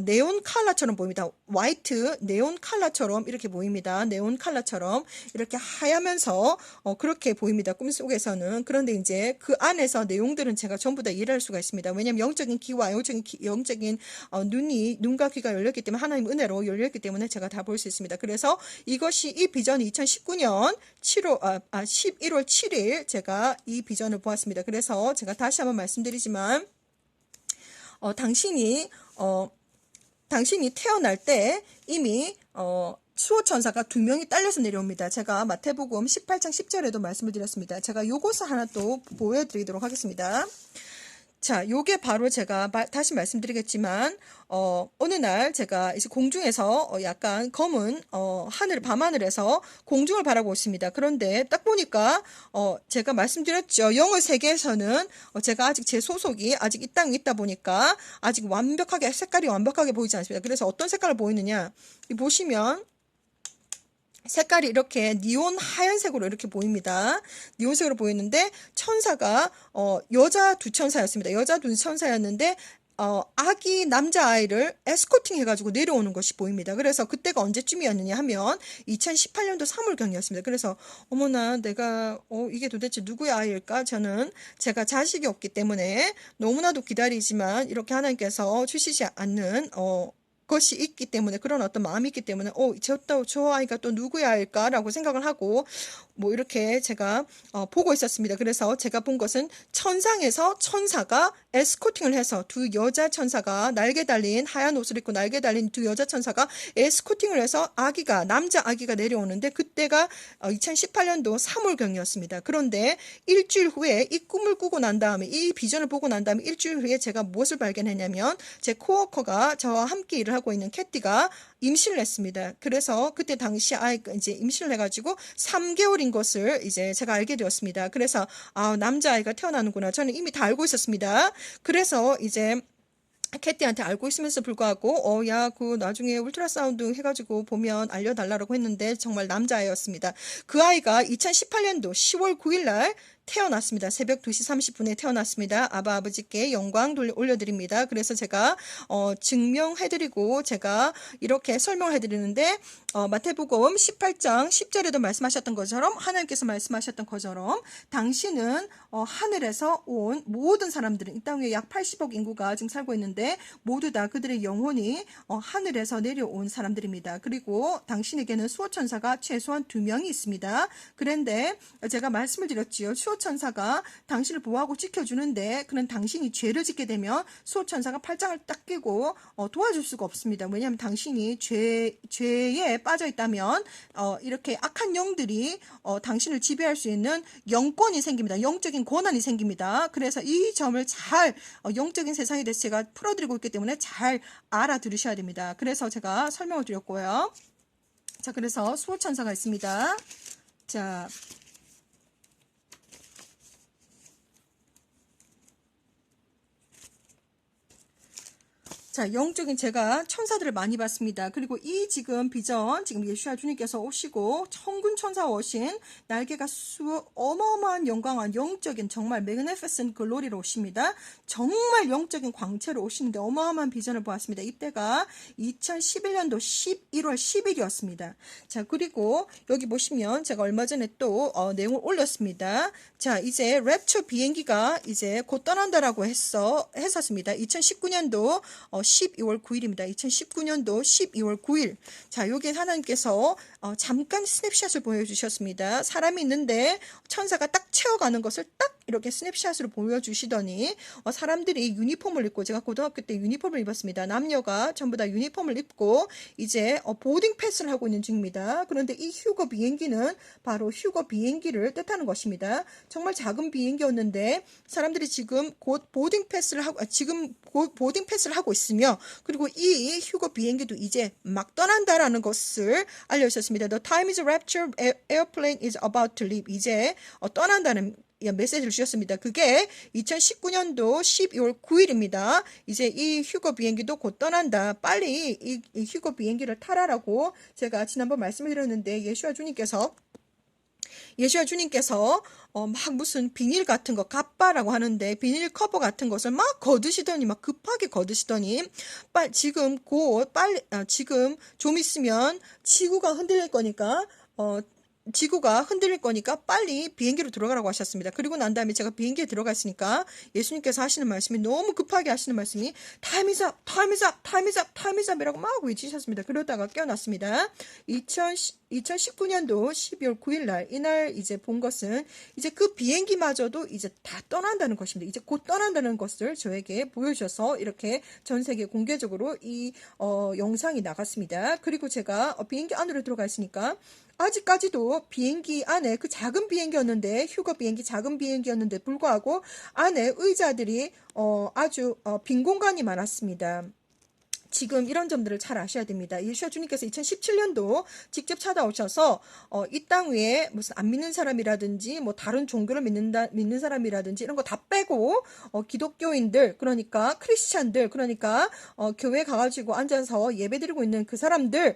네온 컬러처럼 보입니다. 화이트 네온 컬러처럼 이렇게 보입니다. 네온 컬러처럼 이렇게 하얗면서 그렇게 보입니다. 꿈속에서는. 그런데 이제 그 안에서 내용들은 제가 전부 다 이해할 수가 있습니다. 왜냐하면 영적인 귀와 영적인 눈이 눈과 귀가 열렸기 때문에 하나님 은혜로 열렸기 때문에 제가 다 볼 수 있습니다. 그래서 이것이 이 비전이 2019년 11월 7일 제가 이 비전을 보았습니다. 그래서 제가 다시 한번 말씀드리지만 당신이 태어날 때 이미 수호천사가 2명이 딸려서 내려옵니다. 제가 마태복음 18장 10절에도 말씀을 드렸습니다. 제가 요것을 하나 또 보여드리도록 하겠습니다. 자, 요게 바로 제가 다시 말씀드리겠지만 어느 날 제가 이제 공중에서 약간 검은 밤하늘에서 공중을 바라보고 있습니다. 그런데 딱 보니까 제가 말씀드렸죠. 영어 세계에서는 제가 아직 제 소속이 아직 이 땅에 있다 보니까 아직 색깔이 완벽하게 보이지 않습니다. 그래서 어떤 색깔을 보이느냐? 보시면 색깔이 이렇게 니온 하얀색으로 이렇게 보입니다. 니온색으로 보이는데 천사가 여자 두 천사였습니다. 여자 두 천사였는데 아기 남자아이를 에스코팅 해가지고 내려오는 것이 보입니다. 그래서 그때가 언제쯤이었느냐 하면 2018년도 3월경이었습니다. 그래서 어머나 내가 이게 도대체 누구의 아이일까? 제가 자식이 없기 때문에 너무나도 기다리지만 이렇게 하나님께서 주시지 않는 것이 있기 때문에 그런 어떤 마음이 있기 때문에 저 아이가 또 누구의 아이일까라고 생각을 하고 뭐 이렇게 제가 보고 있었습니다. 그래서 제가 본 것은 천상에서 천사가 에스코팅을 해서 두 여자 천사가 날개 달린 하얀 옷을 입고 날개 달린 두 여자 천사가 에스코팅을 해서 남자 아기가 내려오는데 그때가 2018년도 3월경이었습니다. 그런데 일주일 후에 이 꿈을 꾸고 난 다음에 이 비전을 보고 난 다음에 일주일 후에 제가 무엇을 발견했냐면 제 코워커가 저와 함께 일을 하고 있는 캐티가 임신을 했습니다. 그래서 그때 당시 아이가 이제 임신을 해가지고 3개월인 것을 이제 제가 알게 되었습니다. 그래서 남자아이가 태어나는구나. 저는 이미 다 알고 있었습니다. 그래서 이제 캐티한테 알고 있으면서 불구하고 그 나중에 울트라사운드 해가지고 보면 알려달라고 했는데 정말 남자아이였습니다. 그 아이가 2018년도 10월 9일날 태어났습니다. 새벽 2시 30분에 태어났습니다. 아버지께 영광 올려드립니다. 그래서 제가 증명해드리고 제가 이렇게 설명해드리는데 마태복음 18장 10절에도 말씀하셨던 것처럼 하나님께서 말씀하셨던 것처럼 당신은 하늘에서 온 모든 사람들은 이 땅 위에 약 80억 인구가 지금 살고 있는데 모두 다 그들의 영혼이 하늘에서 내려온 사람들입니다. 그리고 당신에게는 수호천사가 최소한 2명이 있습니다. 그런데 제가 말씀을 드렸지요. 수호천사가 당신을 보호하고 지켜주는데 그런 당신이 죄를 짓게 되면 수호천사가 팔짱을 딱 끼고 도와줄 수가 없습니다. 왜냐하면 당신이 죄에 빠져 있다면 이렇게 악한 영들이 당신을 지배할 수 있는 영권이 생깁니다. 영적인 권한이 생깁니다. 그래서 이 점을 잘 영적인 세상에 대해서 제가 풀어드리고 있기 때문에 잘 알아들으셔야 됩니다. 그래서 제가 설명을 드렸고요. 자, 그래서 수호천사가 있습니다. 자, 영적인 제가 천사들을 많이 봤습니다. 그리고 이 지금 비전, 지금 예수야 주님께서 오시고 천군 천사 오신 날개가 어마어마한 영광한 영적인 정말 magnificent 글로리로 오십니다. 정말 영적인 광채로 오시는데 어마어마한 비전을 보았습니다. 이때가 2011년도 11월 10일이었습니다. 자, 그리고 여기 보시면 제가 얼마 전에 또 내용을 올렸습니다. 자, 이제 랩처 비행기가 이제 곧 떠난다라고 했었습니다. 2019년도 12월 9일입니다. 2019년도 12월 9일. 자, 여기 하나님께서 잠깐 스냅샷을 보여주셨습니다. 사람이 있는데 천사가 딱 채워가는 것을 딱 이렇게 스냅샷으로 보여주시더니 사람들이 유니폼을 입고, 제가 고등학교 때 유니폼을 입었습니다. 남녀가 전부 다 유니폼을 입고 이제 보딩 패스를 하고 있는 중입니다. 그런데 이 휴거 비행기는 바로 휴거 비행기를 뜻하는 것입니다. 정말 작은 비행기였는데 사람들이 지금 곧 보딩 패스를 하고 있으며, 그리고 이 휴거 비행기도 이제 막 떠난다라는 것을 알려주셨습니다. The time is rapture airplane is about to leave. 이제 떠난다는 메시지를 주셨습니다. 그게 2019년도 12월 9일입니다. 이제 이 휴거 비행기도 곧 떠난다. 빨리 이 휴거 비행기를 타라라고 제가 지난번 말씀을 드렸는데, 예수와 주님께서 막 무슨 비닐 같은 거, 갑바라고 하는데 비닐 커버 같은 것을 막 걷으시더니, 막 급하게 걷으시더니, 지금 좀 있으면 지구가 흔들릴 거니까 빨리 비행기로 들어가라고 하셨습니다. 그리고 난 다음에 제가 비행기에 들어가 있으니까 예수님께서 하시는 말씀이, 너무 급하게 하시는 말씀이 Time is up, time is up, time is up, time is up 이라고 막 외치셨습니다. 그러다가 깨어났습니다. 2019년도 12월 9일 날, 이날 이제 본 것은 이제 그 비행기마저도 이제 다 떠난다는 것입니다. 이제 곧 떠난다는 것을 저에게 보여주셔서 이렇게 전 세계 공개적으로 이 영상이 나갔습니다. 그리고 제가 비행기 안으로 들어가 있으니까 아직까지도 비행기 안에, 그 작은 비행기였는데, 휴거 비행기 작은 비행기였는데 불구하고 안에 의자들이 아주 빈 공간이 많았습니다. 지금 이런 점들을 잘 아셔야 됩니다. 예수와 주님께서 2017년도 직접 찾아오셔서 이 땅 위에 무슨 안 믿는 사람이라든지 뭐 다른 종교를 믿는 사람이라든지 이런 거 다 빼고 기독교인들, 그러니까 크리스찬들, 그러니까 교회 가가지고 앉아서 예배드리고 있는 그 사람들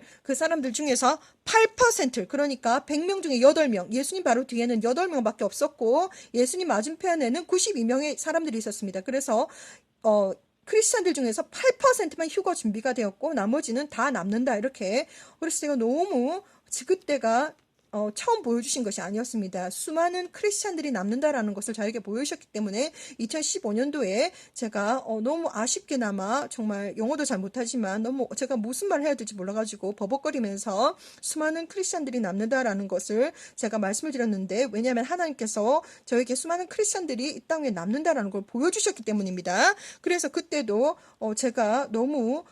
중에서 8%, 그러니까 100명 중에 8명, 예수님 바로 뒤에는 8명밖에 없었고 예수님 맞은편에는 92명의 사람들이 있었습니다. 그래서 크리스찬들 중에서 8%만 휴거 준비가 되었고 나머지는 다 남는다, 이렇게. 그래서 제가 너무 그때가 처음 보여주신 것이 아니었습니다. 수많은 크리스찬들이 남는다라는 것을 저에게 보여주셨기 때문에 2015년도에 제가 너무 아쉽게나마, 정말 영어도 잘 못하지만 너무 제가 무슨 말을 해야 될지 몰라가지고 버벅거리면서 수많은 크리스찬들이 남는다라는 것을 제가 말씀을 드렸는데, 왜냐하면 하나님께서 저에게 수많은 크리스찬들이 이 땅에 남는다라는 걸 보여주셨기 때문입니다. 그래서 그때도 제가 너무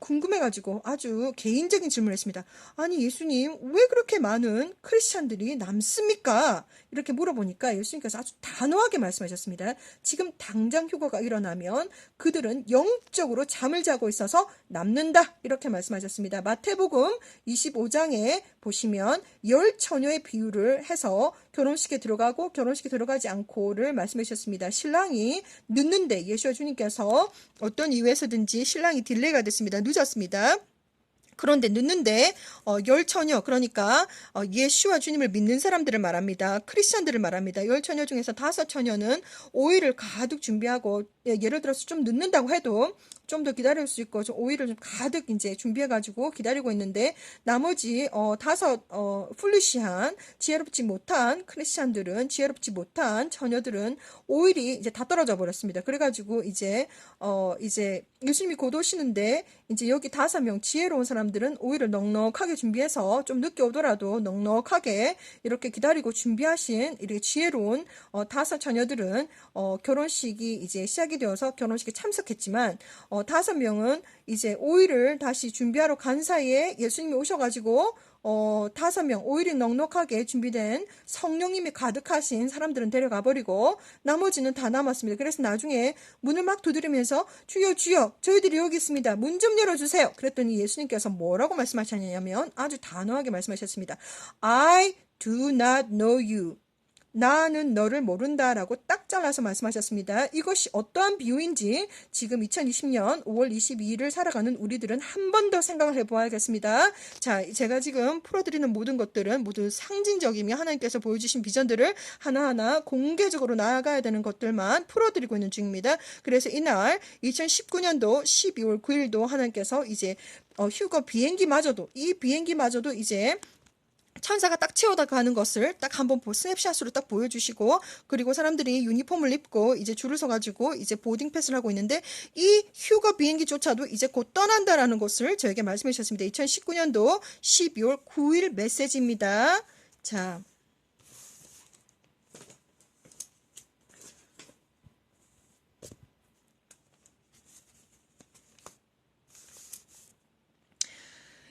궁금해가지고 아주 개인적인 질문을 했습니다. 아니, 예수님, 왜 그렇게 많은 크리스찬들이 남습니까? 이렇게 물어보니까 예수님께서 아주 단호하게 말씀하셨습니다. 지금 당장 휴거가 일어나면 그들은 영적으로 잠을 자고 있어서 남는다, 이렇게 말씀하셨습니다. 마태복음 25장에 보시면 10처녀의 비유를 해서 결혼식에 들어가고 결혼식에 들어가지 않고를 말씀해 주셨습니다. 신랑이 늦는데 예수와 주님께서 어떤 이유에서든지 신랑이 딜레이가 됐습니다. 늦었습니다. 그런데 늦는데 10처녀, 그러니까 예수와 주님을 믿는 사람들을 말합니다. 크리스천들을 말합니다. 10처녀 중에서 5처녀는 오일을 가득 준비하고, 예를 들어서 좀 늦는다고 해도 좀 더 기다릴 수 있고 좀 오일을 좀 가득 이제 준비해가지고 기다리고 있는데, 나머지 5 풀리시한 지혜롭지 못한 크리스찬들은, 지혜롭지 못한 처녀들은 오일이 이제 다 떨어져 버렸습니다. 그래가지고 이제 예수님이 곧 오시는데, 이제 여기 5명 지혜로운 사람들은 오일을 넉넉하게 준비해서 좀 늦게 오더라도 넉넉하게 이렇게 기다리고 준비하신 이렇게 지혜로운 5 처녀들은 결혼식이 이제 시작이 되어서 결혼식에 참석했지만 5명은 이제 오일을 다시 준비하러 간 사이에 예수님이 오셔가지고 5명 오일이 넉넉하게 준비된 성령님이 가득하신 사람들은 데려가 버리고 나머지는 다 남았습니다. 그래서 나중에 문을 막 두드리면서 주여 주여, 저희들이 여기 있습니다. 문 좀 열어주세요. 그랬더니 예수님께서 뭐라고 말씀하셨냐면 아주 단호하게 말씀하셨습니다. I do not know you. 나는 너를 모른다라고 딱 잘라서 말씀하셨습니다. 이것이 어떠한 비유인지 지금 2020년 5월 22일을 살아가는 우리들은 한 번 더 생각을 해보아야겠습니다. 자, 제가 지금 풀어드리는 모든 것들은 모두 상징적이며 하나님께서 보여주신 비전들을 하나하나 공개적으로 나아가야 되는 것들만 풀어드리고 있는 중입니다. 그래서 이날 2019년도 12월 9일도 하나님께서 이제 휴거 비행기마저도, 이 비행기마저도 이제 천사가 딱 채워다 가는 것을 딱 한번 스냅샷으로 딱 보여주시고, 그리고 사람들이 유니폼을 입고 이제 줄을 서가지고 이제 보딩 패스를 하고 있는데, 이 휴가 비행기조차도 이제 곧 떠난다라는 것을 저에게 말씀해 주셨습니다. 2019년도 12월 9일 메시지입니다. 자,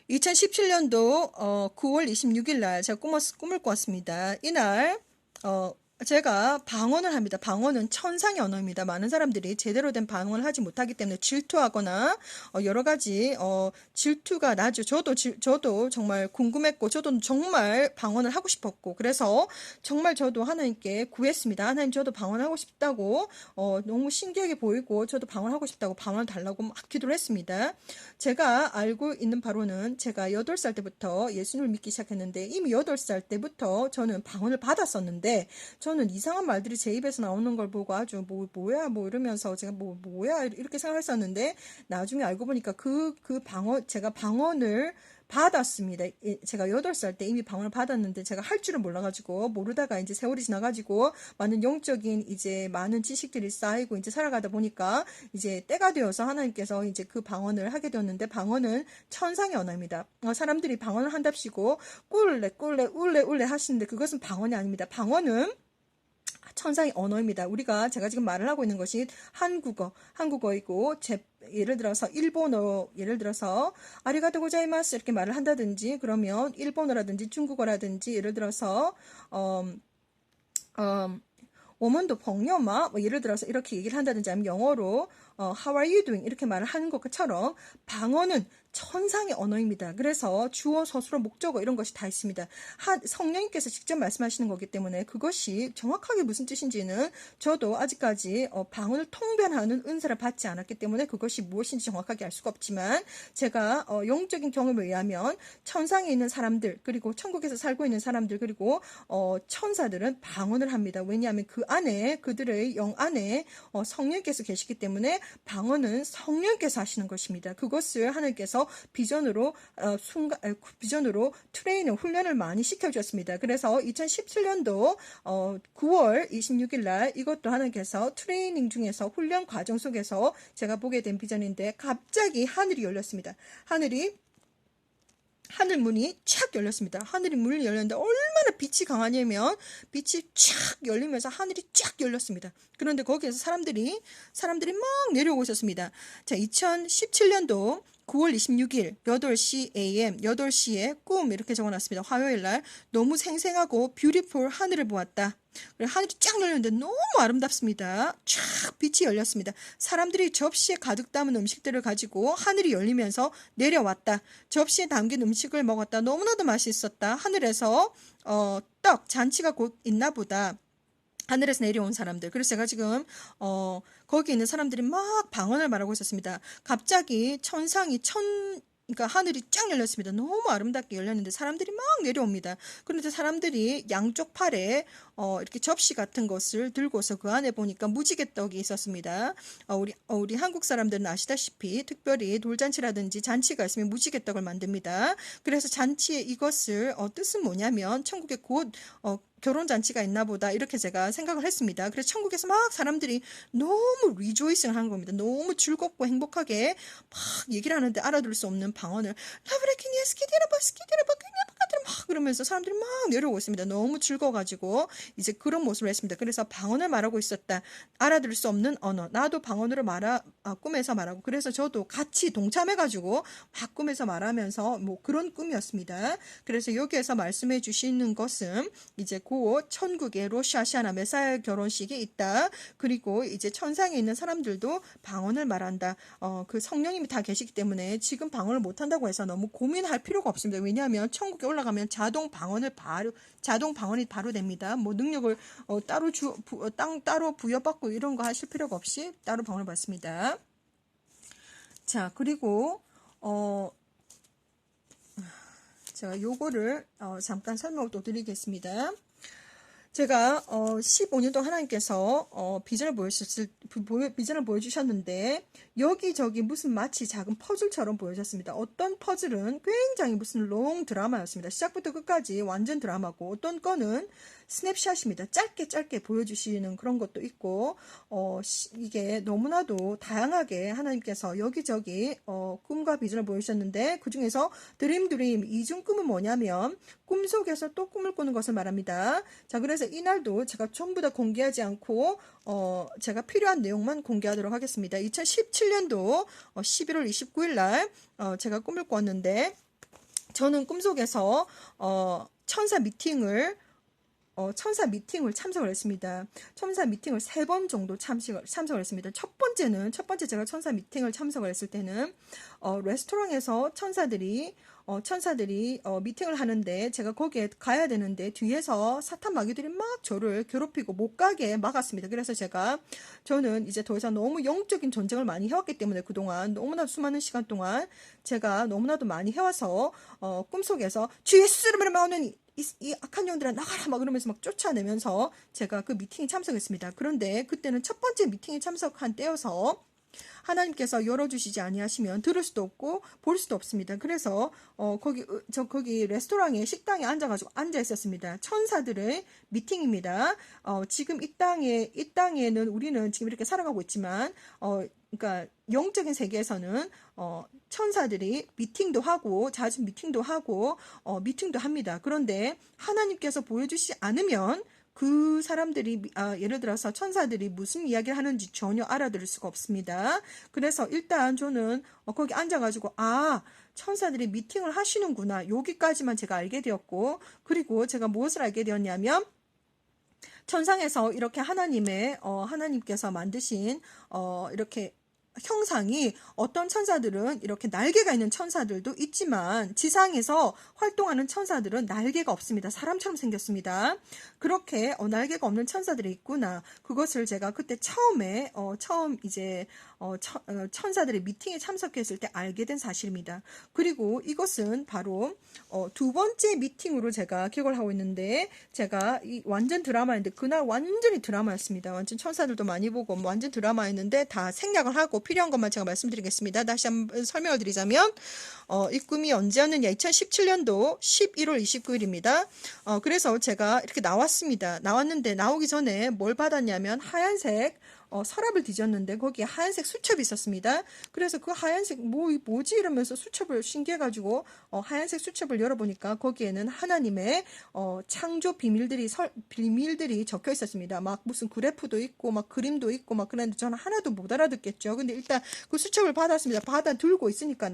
2017년도 9월 26일 날 제가 꿈을 꿨습니다. 이날 제가 방언을 합니다. 방언은 천상의 언어입니다. 많은 사람들이 제대로 된 방언을 하지 못하기 때문에 질투하거나 여러 가지 질투가 나죠. 저도 정말 궁금했고, 저도 정말 방언을 하고 싶었고, 그래서 정말 저도 하나님께 구했습니다. 하나님, 저도 방언하고 싶다고, 너무 신기하게 보이고 저도 방언하고 싶다고 방언을 달라고 막 기도를 했습니다. 제가 알고 있는 바로는 제가 8살 때부터 예수님을 믿기 시작했는데, 이미 8살 때부터 저는 방언을 받았었는데, 저는 이상한 말들이 제 입에서 나오는 걸 보고 아주 뭐야 이러면서 제가 뭐야 이렇게 생각했었는데, 나중에 알고 보니까 제가 방언을 받았습니다. 제가 8살 때 이미 방언을 받았는데 제가 할 줄을 몰라가지고, 모르다가 이제 세월이 지나가지고 많은 영적인 이제 많은 지식들이 쌓이고 이제 살아가다 보니까 이제 때가 되어서 하나님께서 이제 그 방언을 하게 되었는데, 방언은 천상의 언어입니다. 사람들이 방언을 한답시고 꿀레 울레 하시는데, 그것은 방언이 아닙니다. 방언은 천상의 언어입니다. 제가 지금 말을 하고 있는 것이 한국어이고, 예를 들어서 일본어, 예를 들어서 아리가토 고자이마스 이렇게 말을 한다든지, 그러면 일본어라든지 중국어라든지, 예를 들어서 오먼도 펑녀마 예를 들어서 이렇게 얘기를 한다든지, 아니면 영어로 How are you doing 이렇게 말을 하는 것처럼 방언은 천상의 언어입니다. 그래서 주어, 서술어, 목적어 이런 것이 다 있습니다. 성령님께서 직접 말씀하시는 거기 때문에 그것이 정확하게 무슨 뜻인지는 저도 아직까지 방언을 통변하는 은사를 받지 않았기 때문에 그것이 무엇인지 정확하게 알 수가 없지만, 제가 영적인 경험에 의하면 천상에 있는 사람들, 그리고 천국에서 살고 있는 사람들, 그리고 천사들은 방언을 합니다. 왜냐하면 그 안에, 그들의 영 안에 성령께서 계시기 때문에 방언은 성령께서 하시는 것입니다. 그것을 하나님께서 비전으로 트레이닝, 훈련을 많이 시켜주셨습니다. 그래서 2017년도 9월 26일 날 이것도 하나님께서 트레이닝 중에서, 훈련 과정 속에서 제가 보게 된 비전인데, 갑자기 하늘이 열렸습니다. 하늘 문이 촥 열렸습니다. 하늘이 문이 열렸는데 얼마나 빛이 강하냐면, 빛이 촥 열리면서 하늘이 쫙 열렸습니다. 그런데 거기에서 사람들이 막 내려오고 있었습니다. 자, 2017년도 9월 26일 8시 AM 8시에 꿈 이렇게 적어놨습니다. 화요일날 너무 생생하고 뷰티풀 하늘을 보았다. 하늘이 쫙 열렸는데 너무 아름답습니다. 쫙 빛이 열렸습니다. 사람들이 접시에 가득 담은 음식들을 가지고 하늘이 열리면서 내려왔다. 접시에 담긴 음식을 먹었다. 너무나도 맛있었다. 하늘에서 떡 잔치가 곧 있나 보다. 하늘에서 내려온 사람들. 그래서 제가 지금 거기 있는 사람들이 막 방언을 말하고 있었습니다. 갑자기 그러니까 하늘이 쫙 열렸습니다. 너무 아름답게 열렸는데 사람들이 막 내려옵니다. 그런데 사람들이 양쪽 팔에 이렇게 접시 같은 것을 들고서 그 안에 보니까 무지개 떡이 있었습니다. 우리 한국 사람들은 아시다시피 특별히 돌잔치라든지 잔치가 있으면 무지개 떡을 만듭니다. 그래서 잔치의 이것을 뜻은 뭐냐면, 천국에 곧 결혼잔치가 있나 보다 이렇게 제가 생각을 했습니다. 그래서 천국에서 막 사람들이 너무 리조이싱을 하는 겁니다. 너무 즐겁고 행복하게 막 얘기를 하는데 알아들을 수 없는 방언을 막 그러면서 사람들이 막 내려오고 있습니다. 너무 즐거워가지고 이제 그런 모습을 했습니다. 그래서 방언을 말하고 있었다. 알아들을 수 없는 언어. 나도 방언으로 꿈에서 말하고, 그래서 저도 같이 동참해가지고 막 꿈에서 말하면서 뭐 그런 꿈이었습니다. 그래서 여기에서 말씀해 주시는 것은 이제 곧 천국에 로샤샤나 메사야 결혼식이 있다. 그리고 이제 천상에 있는 사람들도 방언을 말한다. 그 성령님이 다 계시기 때문에 지금 방언을 못한다고 해서 너무 고민할 필요가 없습니다. 왜냐하면 천국에 올라가면 자동 방언이 바로 됩니다. 뭐 능력을 따로 부여받고 이런 거 하실 필요가 없이 따로 방언을 받습니다. 자, 그리고 제가 요거를 잠깐 설명을 또 드리겠습니다. 제가 15년 동안 하나님께서 비전을 보여주셨는데 여기저기 무슨 마치 작은 퍼즐처럼 보여졌습니다. 어떤 퍼즐은 굉장히 무슨 롱 드라마였습니다. 시작부터 끝까지 완전 드라마고, 어떤 거는 스냅샷입니다. 짧게 보여주시는 그런 것도 있고, 이게 너무나도 다양하게 하나님께서 여기저기 꿈과 비전을 보여주셨는데, 그 중에서 드림 이중 꿈은 뭐냐면 꿈속에서 또 꿈을 꾸는 것을 말합니다. 자, 그래서 이날도 제가 전부 다 공개하지 않고 제가 필요한 내용만 공개하도록 하겠습니다. 2017년도 11월 29일 날 제가 꿈을 꿨는데, 저는 꿈속에서 천사 미팅을 참석을 했습니다. 천사 미팅을 3번 정도 참석을 했습니다. 첫 번째 제가 천사 미팅을 참석을 했을 때는 레스토랑에서 천사들이 미팅을 하는데 제가 거기에 가야 되는데 뒤에서 사탄 마귀들이 막 저를 괴롭히고 못 가게 막았습니다. 그래서 저는 이제 더 이상 너무 영적인 전쟁을 많이 해왔기 때문에 그동안 너무나도 수많은 시간 동안 제가 너무나도 많이 해와서 꿈속에서 주 예수 이름으로 나오는 이 악한 영들아 나가라 막 그러면서 막 쫓아내면서 제가 그 미팅에 참석했습니다. 그런데 그때는 첫 번째 미팅에 참석한 때여서 하나님께서 열어주시지 아니하시면 들을 수도 없고 볼 수도 없습니다. 그래서 거기 레스토랑에 식당에 앉아 있었습니다. 천사들의 미팅입니다. 지금 이 땅에는 우리는 지금 이렇게 살아가고 있지만 그러니까 영적인 세계에서는 천사들이 미팅도 하고 자주 미팅도 하고 미팅도 합니다. 그런데 하나님께서 보여주시지 않으면 그 사람들이 예를 들어서 천사들이 무슨 이야기를 하는지 전혀 알아들을 수가 없습니다. 그래서 일단 저는 거기 앉아가지고 천사들이 미팅을 하시는구나, 여기까지만 제가 알게 되었고, 그리고 제가 무엇을 알게 되었냐면 천상에서 이렇게 하나님께서 만드신 이렇게 형상이, 어떤 천사들은 이렇게 날개가 있는 천사들도 있지만 지상에서 활동하는 천사들은 날개가 없습니다. 사람처럼 생겼습니다. 그렇게 날개가 없는 천사들이 있구나. 그것을 제가 그때 처음 이제 천사들의 미팅에 참석했을 때 알게 된 사실입니다. 그리고 이것은 바로 두 번째 미팅으로 제가 기억을 하고 있는데, 제가 완전 드라마였는데 그날 완전히 드라마였습니다. 완전 천사들도 많이 보고 완전 드라마였는데 다 생략을 하고 필요한 것만 제가 말씀드리겠습니다. 다시 한번 설명을 드리자면 이 꿈이 언제였느냐, 2017년도 11월 29일입니다. 그래서 제가 이렇게 나왔는데 나오기 전에 뭘 받았냐면 하얀색 서랍을 뒤졌는데 거기에 하얀색 수첩이 있었습니다. 그래서 그 하얀색 뭐지 이러면서 수첩을 신기해가지고 하얀색 수첩을 열어보니까 거기에는 하나님의 창조 비밀들이 적혀 있었습니다. 막 무슨 그래프도 있고 막 그림도 있고 막 그랬는데 저는 하나도 못 알아듣겠죠. 근데 일단 그 수첩을 받았습니다. 받아 들고 있으니까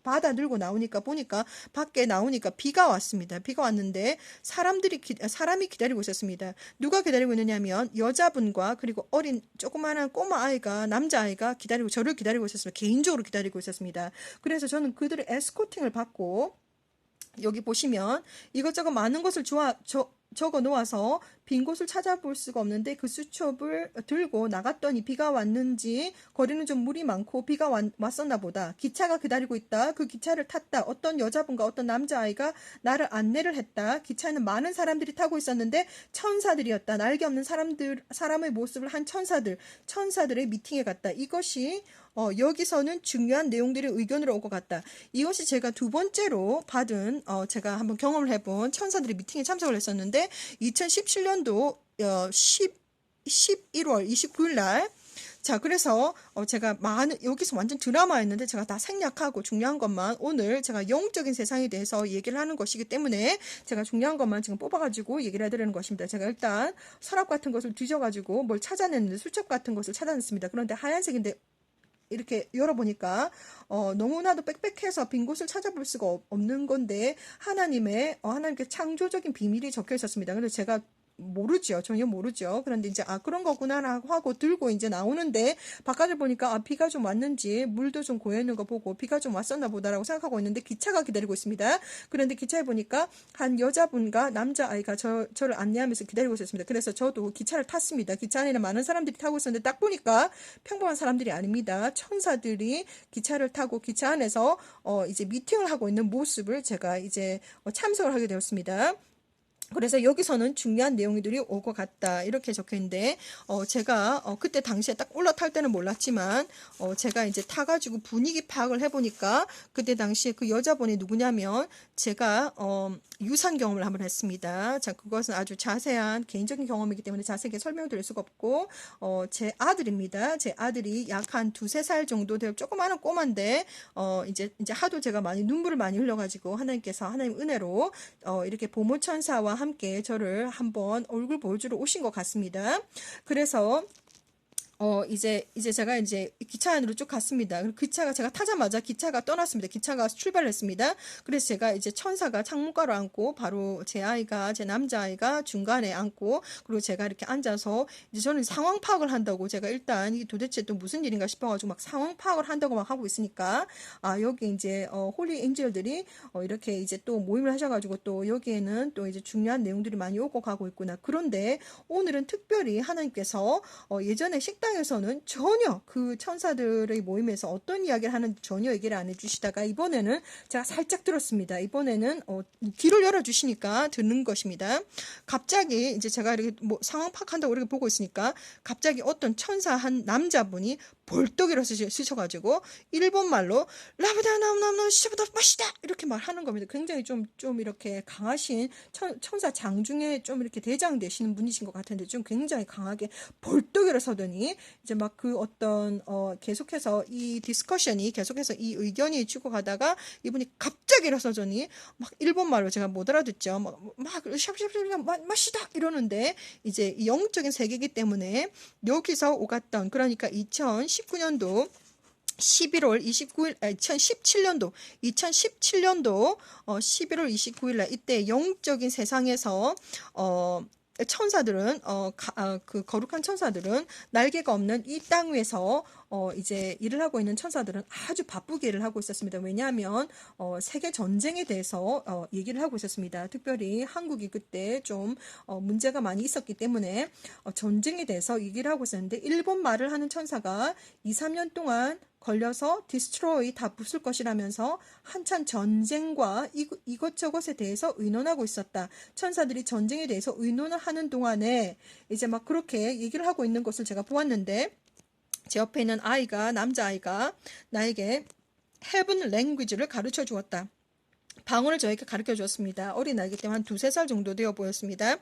받아 들고 나오니까 보니까 밖에 나오니까 비가 왔습니다. 비가 왔는데 사람이 기다리고 있었습니다. 누가 기다리고 있느냐면 여자분과 그리고 어린 조그마한 꼬마 아이가, 남자아이가 저를 기다리고 있었습니다. 개인적으로 기다리고 있었습니다. 그래서 저는 그들의 에스코팅을 받고, 여기 보시면 이것저것 많은 것을 적어 놓아서 빈 곳을 찾아볼 수가 없는데 그 수첩을 들고 나갔더니 비가 왔는지 거리는 좀 물이 많고 비가 왔었나 보다. 기차가 기다리고 있다. 그 기차를 탔다. 어떤 여자분과 어떤 남자아이가 나를 안내를 했다. 기차에는 많은 사람들이 타고 있었는데 천사들이었다. 날개 없는 사람의 모습을 한 천사들의 미팅에 갔다. 이것이 여기서는 중요한 내용들이 의견으로 온 것 같다. 이것이 제가 두 번째로 받은 제가 한번 경험을 해본 천사들의 미팅에 참석을 했었는데 2017년도 11월 29일 날, 자, 그래서 제가 여기서 완전 드라마였는데 제가 다 생략하고 중요한 것만, 오늘 제가 영적인 세상에 대해서 얘기를 하는 것이기 때문에 제가 중요한 것만 지금 뽑아가지고 얘기를 해드리는 것입니다. 제가 일단 서랍 같은 것을 뒤져가지고 뭘 찾아냈는데 수첩 같은 것을 찾아냈습니다. 그런데 하얀색인데 이렇게 열어보니까 너무나도 빽빽해서 빈 곳을 찾아볼 수가 없는 건데 하나님께 창조적인 비밀이 적혀 있었습니다. 근데 제가 전혀 모르죠. 그런데 이제 그런 거구나 하고 들고 이제 나오는데 바깥을 보니까 비가 좀 왔는지 물도 좀 고여 있는 거 보고 비가 좀 왔었나 보다라고 생각하고 있는데 기차가 기다리고 있습니다. 그런데 기차에 보니까 한 여자분과 남자아이가 저를 안내하면서 기다리고 있었습니다. 그래서 저도 기차를 탔습니다. 기차 안에는 많은 사람들이 타고 있었는데 딱 보니까 평범한 사람들이 아닙니다. 천사들이 기차를 타고 기차 안에서 이제 미팅을 하고 있는 모습을 제가 이제 참석을 하게 되었습니다. 그래서 여기서는 중요한 내용들이 오고 갔다 이렇게 적혀 있는데 제가 그때 당시에 딱 올라탈 때는 몰랐지만 제가 이제 타가지고 분위기 파악을 해보니까 그때 당시에 그 여자분이 누구냐면 제가 유산 경험을 한번 했습니다. 자, 그것은 아주 자세한 개인적인 경험이기 때문에 자세하게 설명드릴 수가 없고 제 아들입니다. 제 아들이 약 한 두세 살 정도 되어 조그마한 꼬마인데 이제 하도 제가 많이 눈물을 많이 흘려가지고 하나님께서 하나님 은혜로 이렇게 보모천사와 함께 저를 한번 얼굴 보여주러 오신 것 같습니다. 그래서 이제 제가 이제 기차 안으로 쭉 갔습니다. 기차가 제가 타자마자 기차가 떠났습니다. 기차가 출발을 했습니다. 그래서 제가 이제 천사가 창문가로 앉고 바로 제 남자아이가 중간에 앉고 그리고 제가 이렇게 앉아서 이제 저는 상황 파악을 한다고 제가 일단 이게 도대체 또 무슨 일인가 싶어가지고 막 상황 파악을 한다고 막 하고 있으니까 여기 이제 홀리 엔젤들이 이렇게 이제 또 모임을 하셔가지고 또 여기에는 또 이제 중요한 내용들이 많이 오고 가고 있구나. 그런데 오늘은 특별히 하나님께서 예전에 식당에서는 전혀 그 천사들의 모임에서 어떤 이야기를 하는지 전혀 얘기를 안 해주시다가 이번에는 제가 살짝 들었습니다. 이번에는 귀를 열어주시니까 듣는 것입니다. 갑자기 이제 제가 이렇게 뭐 상황 파악한다고 이렇게 보고 있으니까 갑자기 어떤 천사 한 남자분이 벌떡 일어서셔가지고 일본말로 라브다 나무나무 시보다 마시다 이렇게 말하는 겁니다. 굉장히 좀 이렇게 강하신 천사 장 중에 좀 이렇게 대장 되시는 분이신 것 같은데 좀 굉장히 강하게 벌떡 일어서더니 이제 막 그 어떤 계속해서 이 디스커션이 계속해서 이 의견이 치고 가다가 이분이 갑자기 일어서더니 막 일본말로 제가 못 알아듣죠. 막 샵샵샵 마시다 이러는데 이제 영적인 세계이기 때문에 여기서 오갔던 그러니까 2019년도 11월 29일, 2017년도 11월 29일 날 이때 영적인 세상에서 천사들은 그 거룩한 천사들은 날개가 없는 이 땅 위에서 이제 일을 하고 있는 천사들은 아주 바쁘게 일을 하고 있었습니다. 왜냐하면 세계 전쟁에 대해서 얘기를 하고 있었습니다. 특별히 한국이 그때 좀 문제가 많이 있었기 때문에 전쟁에 대해서 얘기를 하고 있었는데 일본 말을 하는 천사가 2, 3년 동안 걸려서 디스트로이 다 부술 것이라면서 한참 전쟁과 이것저것에 대해서 의논하고 있었다. 천사들이 전쟁에 대해서 의논을 하는 동안에 이제 막 그렇게 얘기를 하고 있는 것을 제가 보았는데 제 옆에 있는 남자아이가 나에게 헤븐 랭귀지를 가르쳐 주었다. 방언을 저에게 가르쳐 주었습니다. 어린아이기 때문에 한 두세 살 정도 되어 보였습니다.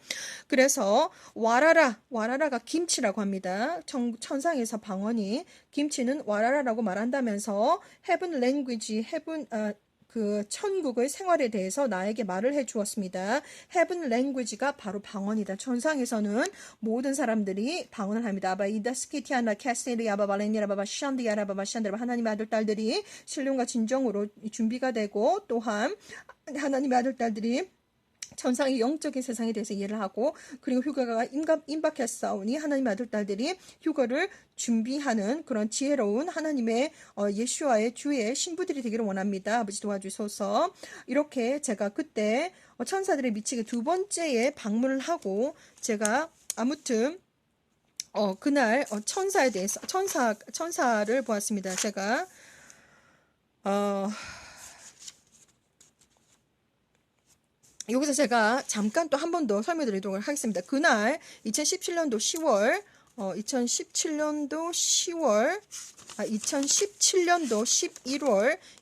그래서 와라라가 김치라고 합니다. 천상에서 방언이 김치는 와라라라고 말한다면서 헤븐 랭귀지, 그 천국의 생활에 대해서 나에게 말을 해 주었습니다. 헤븐 랭귀지가 바로 방언이다. 천상에서는 모든 사람들이 방언을 합니다. 아바 이다스키티아나 캐스리 아바발레니라바바 샨디아라바바 샨드라바 하나님의 아들 딸들이 신령과 진정으로 준비가 되고 또한 하나님의 아들 딸들이 천상의 영적인 세상에 대해서 이해를 하고 그리고 휴가가 임박했사오니 하나님의 아들 딸들이 휴가를 준비하는 그런 지혜로운 하나님의 예수와의 주의 신부들이 되기를 원합니다. 아버지 도와주소서. 이렇게 제가 그때 천사들의 미치게 두 번째에 방문을 하고 제가 아무튼 그날 천사에 대해서 천사를 보았습니다. 제가 여기서 제가 잠깐 또 한 번 더 설명드리도록 하겠습니다. 그날 2017년도 11월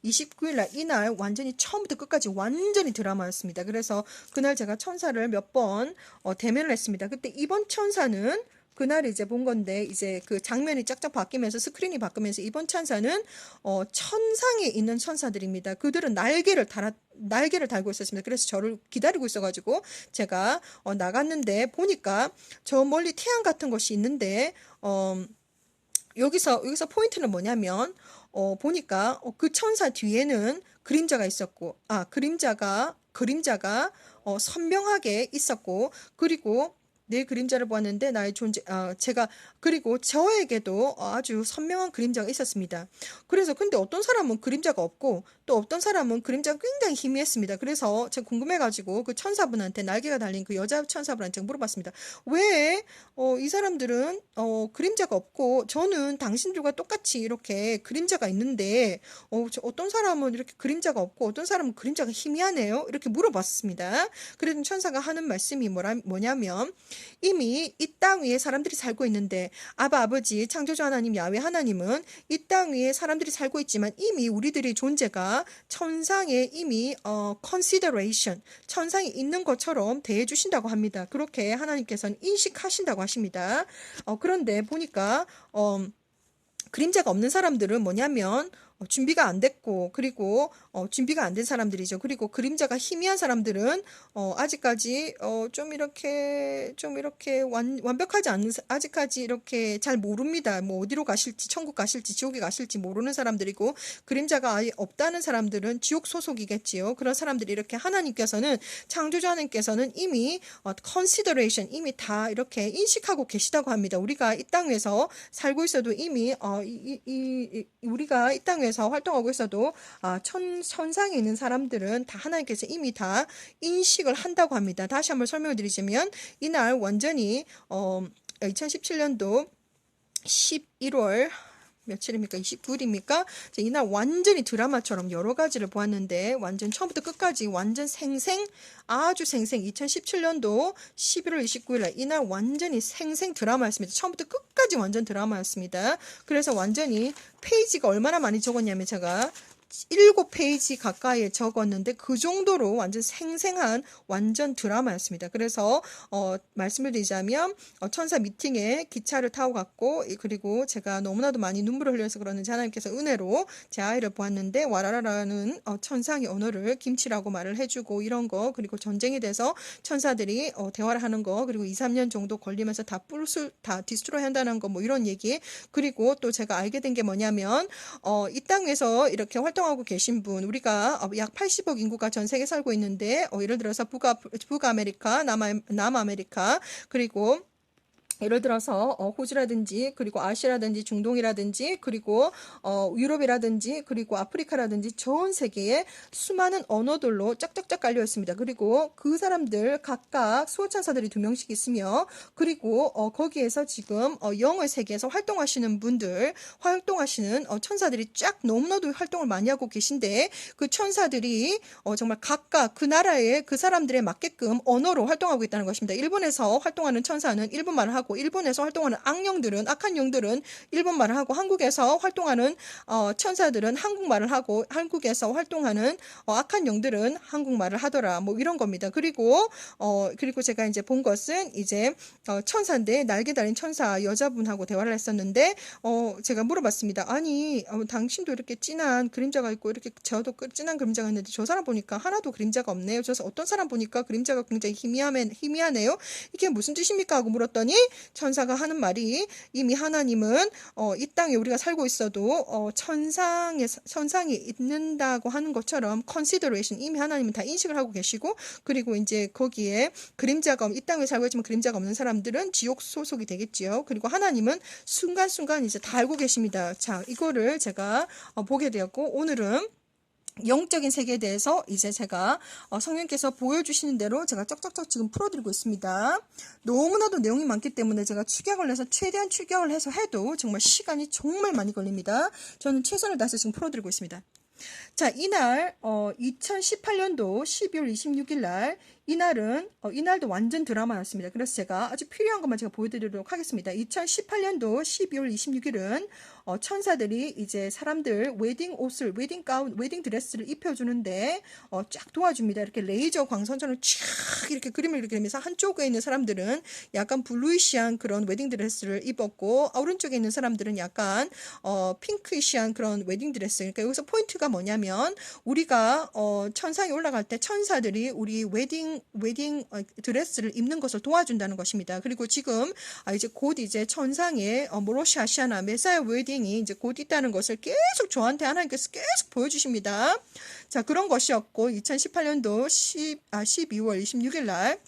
29일 날 이날 완전히 처음부터 끝까지 완전히 드라마였습니다. 그래서 그날 제가 천사를 몇 번 대면을 했습니다. 그때 이번 천사는 그날 이제 본 건데 이제 그 장면이 짝짝 바뀌면서 스크린이 바뀌면서 이번 천사는 천상에 있는 천사들입니다. 그들은 날개를 달고 있었습니다. 그래서 저를 기다리고 있어가지고 제가 나갔는데 보니까 저 멀리 태양 같은 것이 있는데 여기서 포인트는 뭐냐면 보니까 그 천사 뒤에는 그림자가 있었고 그림자가 선명하게 있었고 그리고 내 그림자를 보았는데 나의 존재, 제가, 그리고 저에게도 아주 선명한 그림자가 있었습니다. 그래서 근데 어떤 사람은 그림자가 없고 또 어떤 사람은 그림자가 굉장히 희미했습니다. 그래서 제가 궁금해가지고 그 천사분한테 날개가 달린 그 여자 천사분한테 제가 물어봤습니다. 왜, 이 사람들은, 그림자가 없고 저는 당신들과 똑같이 이렇게 그림자가 있는데, 어떤 사람은 이렇게 그림자가 없고 어떤 사람은 그림자가 희미하네요. 이렇게 물어봤습니다. 그래도 천사가 하는 말씀이 뭐냐면, 이미 이 땅 위에 사람들이 살고 있는데 아버지 창조주 하나님 야훼 하나님은 이 땅 위에 사람들이 살고 있지만 이미 우리들의 존재가 천상에 이미 consideration 천상에 있는 것처럼 대해 주신다고 합니다. 그렇게 하나님께서는 인식하신다고 하십니다. 그런데 보니까 그림자가 없는 사람들은 뭐냐면 준비가 안 됐고 그리고 준비가 안 된 사람들이죠. 그리고 그림자가 희미한 사람들은 아직까지 좀 이렇게 완벽하지 않은 아직까지 이렇게 잘 모릅니다. 뭐 어디로 가실지 천국 가실지 지옥에 가실지 모르는 사람들이고 그림자가 아예 없다는 사람들은 지옥 소속이겠지요. 그런 사람들이 이렇게 하나님께서는 창조주 하나님께서는 이미 consideration 이미 다 이렇게 인식하고 계시다고 합니다. 우리가 이 땅에서 살고 있어도 이미 우리가 이 땅에서 활동하고 있어도 천상에 있는 사람들은 다 하나님께서 이미 다 인식을 한다고 합니다. 다시 한번 설명을 드리자면 이날 완전히 2017년도 11월 며칠입니까? 29일입니까? 이날 완전히 드라마처럼 여러 가지를 보았는데 완전 처음부터 끝까지 완전 아주 생생 2017년도 11월 29일 날 이날 완전히 생생 드라마였습니다. 처음부터 끝까지 완전 드라마였습니다. 그래서 완전히 페이지가 얼마나 많이 적었냐면 제가 7페이지 가까이에 적었는데 그 정도로 완전 생생한 완전 드라마였습니다. 그래서 말씀을 드리자면 천사 미팅에 기차를 타고 갔고 그리고 제가 너무나도 많이 눈물을 흘려서 그러는지 하나님께서 은혜로 제 아이를 보았는데 와라라라는 천상의 언어를 김치라고 말을 해주고 이런 거 그리고 전쟁에 대해서 천사들이 대화를 하는 거 그리고 2, 3년 정도 걸리면서 다 디스트로이 한다는 거 뭐 이런 얘기 그리고 또 제가 알게 된 게 뭐냐면 이 땅에서 이렇게 활동하고 계신 분 우리가 약 80억 인구가 전 세계에 살고 있는데 예를 들어서 북아메리카, 남아메리카 그리고 예를 들어서 호주라든지 그리고 아시아라든지 중동이라든지 그리고 유럽이라든지 그리고 아프리카라든지 전 세계에 수많은 언어들로 짝짝짝 깔려 있습니다. 그리고 그 사람들 각각 수호천사들이 2명씩 있으며 그리고 거기에서 지금 영의 세계에서 활동하시는 분들 활동하시는 천사들이 쫙 너무나도 활동을 많이 하고 계신데 그 천사들이 정말 각각 그 나라의 그 사람들에 맞게끔 언어로 활동하고 있다는 것입니다. 일본에서 활동하는 천사는 일본말을 하고 일본에서 활동하는 악한 영들은 일본말을 하고 한국에서 활동하는 천사들은 한국말을 하고 한국에서 활동하는 악한 영들은 한국말을 하더라. 뭐 이런 겁니다. 그리고 제가 이제 본 것은 이제 천사인데 날개 달린 천사 여자분하고 대화를 했었는데 제가 물어봤습니다. 아니 당신도 이렇게 진한 그림자가 있고 이렇게 저도 진한 그림자가 있는데 저 사람 보니까 하나도 그림자가 없네요. 저 어떤 사람 보니까 그림자가 굉장히 희미하네요. 이게 무슨 뜻입니까? 하고 물었더니 천사가 하는 말이 이미 하나님은 이 땅에 우리가 살고 있어도 천상에 있는다고 하는 것처럼 consideration 이미 하나님은 다 인식을 하고 계시고 그리고 이제 거기에 그림자가 이 땅에 살고 있지만 그림자가 없는 사람들은 지옥 소속이 되겠지요. 그리고 하나님은 순간순간 이제 다 알고 계십니다. 자, 이거를 제가 보게 되었고 오늘은 영적인 세계에 대해서 이제 제가 성령께서 보여주시는 대로 제가 쩍쩍쩍 지금 풀어드리고 있습니다. 너무나도 내용이 많기 때문에 제가 축약을 해서 최대한 축약을 해서 해도 정말 시간이 정말 많이 걸립니다. 저는 최선을 다해서 지금 풀어드리고 있습니다. 자, 이날 2018년도 12월 26일 날 이날도 완전 드라마였습니다. 그래서 제가 아주 필요한 것만 제가 보여드리도록 하겠습니다. 2018년도 12월 26일은 천사들이 이제 사람들 웨딩 가운, 웨딩 드레스를 입혀주는데 쫙 도와줍니다. 이렇게 레이저 광선처럼 쫙 이렇게 그림을 이렇게 그리면서 한쪽에 있는 사람들은 약간 블루이시한 그런 웨딩 드레스를 입었고 오른쪽에 있는 사람들은 약간 핑크이시한 그런 웨딩 드레스. 그러니까 여기서 포인트가 뭐냐면 우리가 천상에 올라갈 때 천사들이 우리 웨딩 드레스를 입는 것을 도와준다는 것입니다. 그리고 지금 이제 곧 이제 천상에 모로시 아시아나 메사야 웨딩이 이제 곧 있다는 것을 계속 저한테 하나님께서 계속 보여주십니다. 자, 그런 것이었고 2018년도 12월 26일 날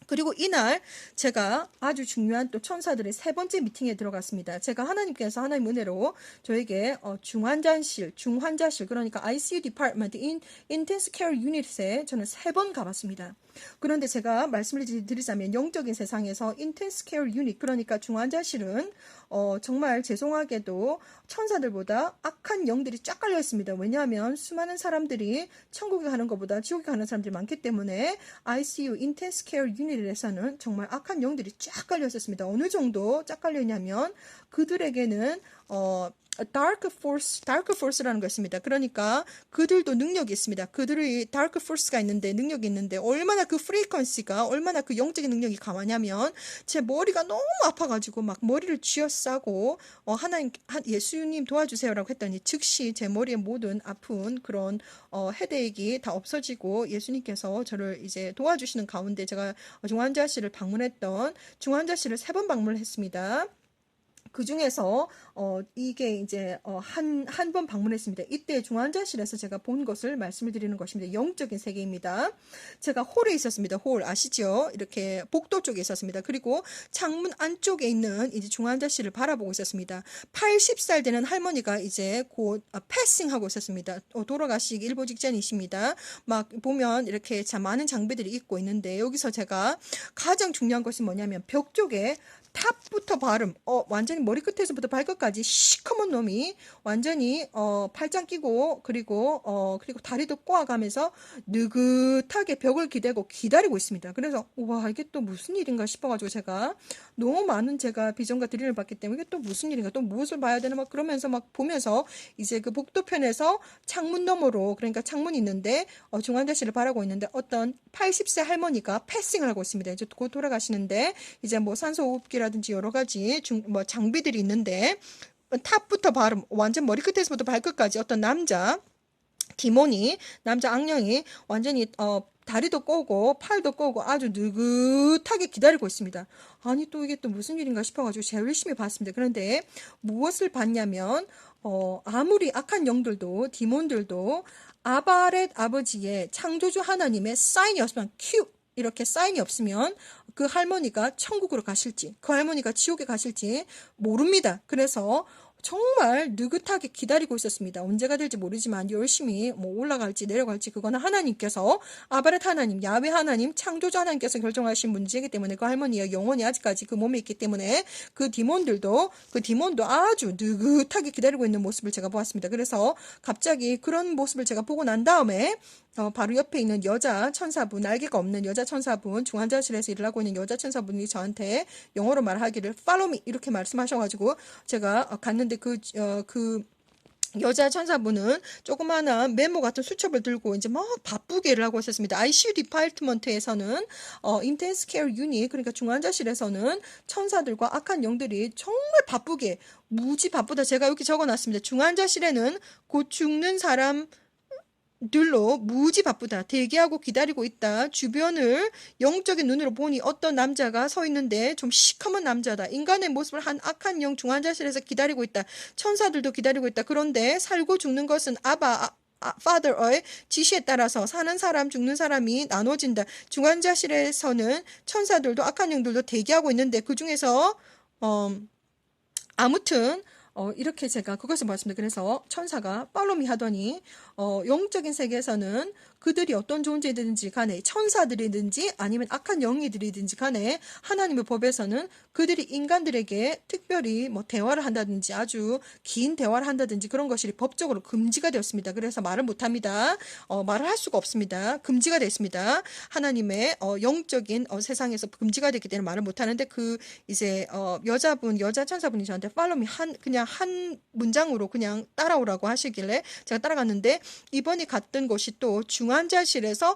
그리고 이날 제가 아주 중요한 또 천사들의 세 번째 미팅에 들어갔습니다. 제가 하나님께서 하나님 은혜로 저에게 중환자실 그러니까 ICU 디파트먼트 인텐스 케어 유닛에 저는 3번 가봤습니다. 그런데 제가 말씀을 드리자면 영적인 세상에서 인텐스 케어 유닛 그러니까 중환자실은 정말 죄송하게도 천사들보다 악한 영들이 쫙 깔려 있습니다. 왜냐하면 수많은 사람들이 천국에 가는 것보다 지옥에 가는 사람들이 많기 때문에 ICU 인텐스 케어 유닛에서는 정말 악한 영들이 쫙 깔려 있었습니다. 어느 정도 쫙 깔려 있냐면 그들에게는 dark force라는 거 있습니다. 그러니까 그들도 능력이 있습니다. 그들의 dark force가 있는데 능력이 있는데 얼마나 그 프리퀀시가 얼마나 그 영적인 능력이 강하냐면 제 머리가 너무 아파가지고 막 머리를 쥐어싸고 하나님 예수님 도와주세요라고 했더니 즉시 제 머리에 모든 아픈 그런 헤데익이 다 없어지고 예수님께서 저를 이제 도와주시는 가운데 제가 중환자실을 방문했던 중환자실을 3번 방문을 했습니다. 그 중에서 이게 이제 한 번 방문했습니다. 이때 중환자실에서 제가 본 것을 말씀을 드리는 것입니다. 영적인 세계입니다. 제가 홀에 있었습니다. 홀 아시죠? 이렇게 복도 쪽에 있었습니다. 그리고 창문 안쪽에 있는 이제 중환자실을 바라보고 있었습니다. 80살 되는 할머니가 이제 곧 패싱하고 있었습니다. 돌아가시기 일보 직전이십니다. 막 보면 이렇게 참 많은 장비들이 있고 있는데 여기서 제가 가장 중요한 것이 뭐냐면 벽 쪽에 탑부터 발음, 완전히 머리끝에서부터 발끝까지 시커먼 놈이 완전히 팔짱 끼고 그리고 다리도 꼬아가면서 느긋하게 벽을 기대고 기다리고 있습니다. 그래서 와 이게 또 무슨 일인가 싶어가지고 제가 너무 많은 제가 비전과 드림을 봤기 때문에 이게 또 무슨 일인가 또 무엇을 봐야 되나 막 그러면서 막 보면서 이제 그 복도편에서 창문 너머로 그러니까 창문이 있는데 중환자실을 바라고 있는데 어떤 80세 할머니가 패싱을 하고 있습니다. 이제 곧 돌아가시는데 이제 뭐 산소호흡기라든지 여러 가지 뭐 장비들이 있는데 탑부터 발음 완전 머리끝에서부터 발끝까지 어떤 남자 디몬이 남자 악령이 완전히 다리도 꼬고 팔도 꼬고 아주 느긋하게 기다리고 있습니다. 아니 또 이게 또 무슨 일인가 싶어가지고 제가 열심히 봤습니다. 그런데 무엇을 봤냐면 아무리 악한 영들도 디몬들도 아바렛 아버지의 창조주 하나님의 사인이 없으면 이렇게 사인이 없으면 그 할머니가 천국으로 가실지 그 할머니가 지옥에 가실지 모릅니다. 그래서 정말 느긋하게 기다리고 있었습니다. 언제가 될지 모르지만 열심히 뭐 올라갈지 내려갈지 그거는 하나님께서 아바렛 하나님, 야훼 하나님, 창조주 하나님께서 결정하신 문제이기 때문에 그 할머니의 영혼이 아직까지 그 몸에 있기 때문에 그 디몬도 아주 느긋하게 기다리고 있는 모습을 제가 보았습니다. 그래서 갑자기 그런 모습을 제가 보고 난 다음에 바로 옆에 있는 여자 천사분, 날개가 없는 여자 천사분, 중환자실에서 일을 하고 있는 여자 천사분이 저한테 영어로 말하기를 follow me 이렇게 말씀하셔가지고 제가 갔는데 그 여자 천사분은 조그마한 메모 같은 수첩을 들고 이제 막 바쁘게 일을 하고 있었습니다. ICU 디파트먼트에서는 인텐스 케어 유닛 그러니까 중환자실에서는 천사들과 악한 영들이 정말 바쁘게 무지 바쁘다. 제가 여기 적어놨습니다. 중환자실에는 곧 죽는 사람 들로 무지 바쁘다. 대기하고 기다리고 있다. 주변을 영적인 눈으로 보니 어떤 남자가 서 있는데 좀 시커먼 남자다. 인간의 모습을 한 악한 영 중환자실에서 기다리고 있다. 천사들도 기다리고 있다. 그런데 살고 죽는 것은 Father의 지시에 따라서 사는 사람 죽는 사람이 나눠진다. 중환자실에서는 천사들도 악한 영들도 대기하고 있는데 그 중에서 아무튼 이렇게 제가 그것을 봤습니다. 그래서 천사가 팔로미 하더니 영적인 세계에서는 그들이 어떤 존재든지 간에 천사들이든지 아니면 악한 영이들이든지 간에 하나님의 법에서는 그들이 인간들에게 특별히 뭐 대화를 한다든지 아주 긴 대화를 한다든지 그런 것이 법적으로 금지가 되었습니다. 그래서 말을 못합니다. 말을 할 수가 없습니다. 금지가 됐습니다. 하나님의 영적인 세상에서 금지가 됐기 때문에 말을 못하는데 그 이제 여자 천사분이 저한테 팔로미 그냥 한 문장으로 그냥 따라오라고 하시길래 제가 따라갔는데 이번에 갔던 곳이 또 중환자실에서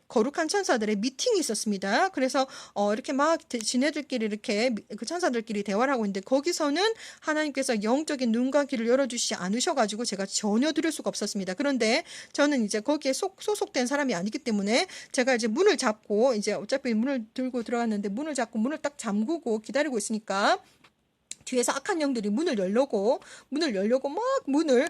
거룩한 천사들의 미팅이 있었습니다. 그래서 이렇게 막 지네들끼리 이렇게 그 천사들끼리 대화를 하고 있는데 거기서는 하나님께서 영적인 눈과 귀를 열어주시지 않으셔가지고 제가 전혀 들을 수가 없었습니다. 그런데 저는 이제 거기에 소속된 사람이 아니기 때문에 제가 이제 문을 잡고 이제 어차피 문을 들고 들어갔는데 문을 잡고 문을 딱 잠그고 기다리고 있으니까 뒤에서 악한 영들이 문을 열려고 막 문을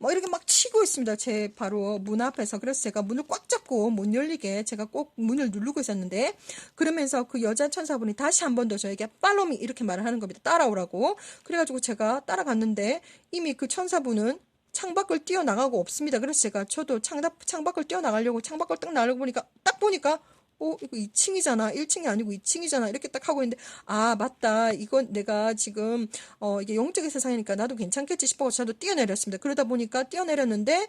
뭐 이렇게 막 치고 있습니다. 제 바로 문 앞에서. 그래서 제가 문을 꽉 잡고 못 열리게 제가 꼭 문을 누르고 있었는데, 그러면서 그 여자 천사분이 다시 한 번 더 저에게 팔로우 미 이렇게 말을 하는 겁니다. 따라오라고. 그래가지고 제가 따라갔는데 이미 그 천사분은 창밖을 뛰어나가고 없습니다. 그래서 저도 창밖을 뛰어나가려고 창밖을 딱 나가려고 보니까 이거 2층이잖아. 1층이 아니고 2층이잖아. 이렇게 딱 하고 있는데, 아, 맞다. 이건 내가 지금, 이게 영적인 세상이니까 나도 괜찮겠지 싶어서 저도 뛰어내렸습니다. 그러다 보니까 뛰어내렸는데,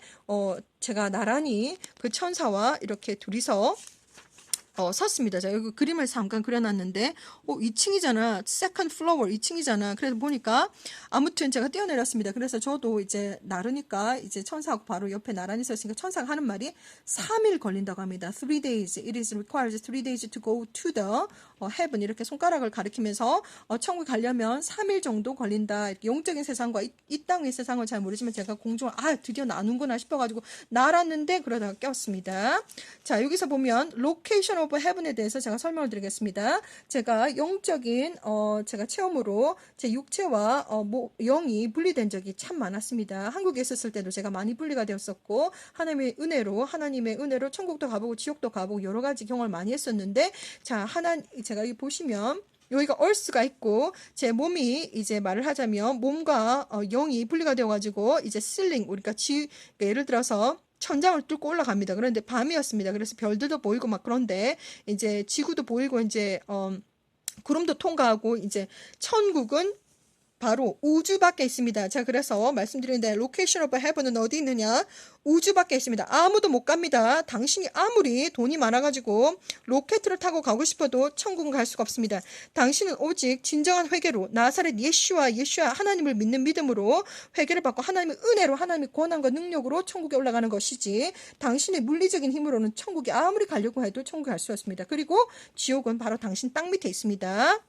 제가 나란히 그 천사와 이렇게 둘이서 섰습니다. 자, 여기 그림을 잠깐 그려놨는데, 2층이잖아. 세컨드 플로어 2층이잖아. 그래서 보니까, 아무튼 제가 뛰어내렸습니다. 그래서 저도 이제 나르니까, 이제 천사하고 바로 옆에 나란히 있었으니까 천사가 하는 말이 3일 걸린다고 합니다. 3 days. It is required 3 days to go to the heaven. 이렇게 손가락을 가리키면서, 천국 가려면 3일 정도 걸린다. 이렇게 영적인 세상과 이 땅의 세상을 잘 모르지만 제가 공중을, 드디어 나누구나 싶어가지고 날았는데, 그러다가 꼈습니다. 자, 여기서 보면, location 오브 헤븐에 대해서 제가 설명을 드리겠습니다. 제가 영적인 제가 체험으로 제 육체와 영이 분리된 적이 참 많았습니다. 한국에 있었을 때도 제가 많이 분리가 되었었고, 하나님의 은혜로 천국도 가보고 지옥도 가보고 여러 가지 경험을 많이 했었는데, 자, 제가 여기 보시면 여기가 얼스가 있고, 제 몸이 이제 말을 하자면 몸과 영이 분리가 되어가지고 이제 실링, 그러니까 예를 들어서 천장을 뚫고 올라갑니다. 그런데 밤이었습니다. 그래서 별들도 보이고 막 그런데 이제 지구도 보이고 이제 구름도 통과하고 이제 천국은 바로 우주 밖에 있습니다. 자, 그래서 말씀드리는데 로케이션 오브 헤븐은 어디 있느냐? 우주 밖에 있습니다. 아무도 못 갑니다. 당신이 아무리 돈이 많아가지고 로켓을 타고 가고 싶어도 천국은 갈 수가 없습니다. 당신은 오직 진정한 회개로 나사렛 예슈아 하나님을 믿는 믿음으로 회개를 받고 하나님의 은혜로 하나님의 권한과 능력으로 천국에 올라가는 것이지, 당신의 물리적인 힘으로는 천국에 아무리 가려고 해도 천국에 갈 수 없습니다. 그리고 지옥은 바로 당신 땅 밑에 있습니다.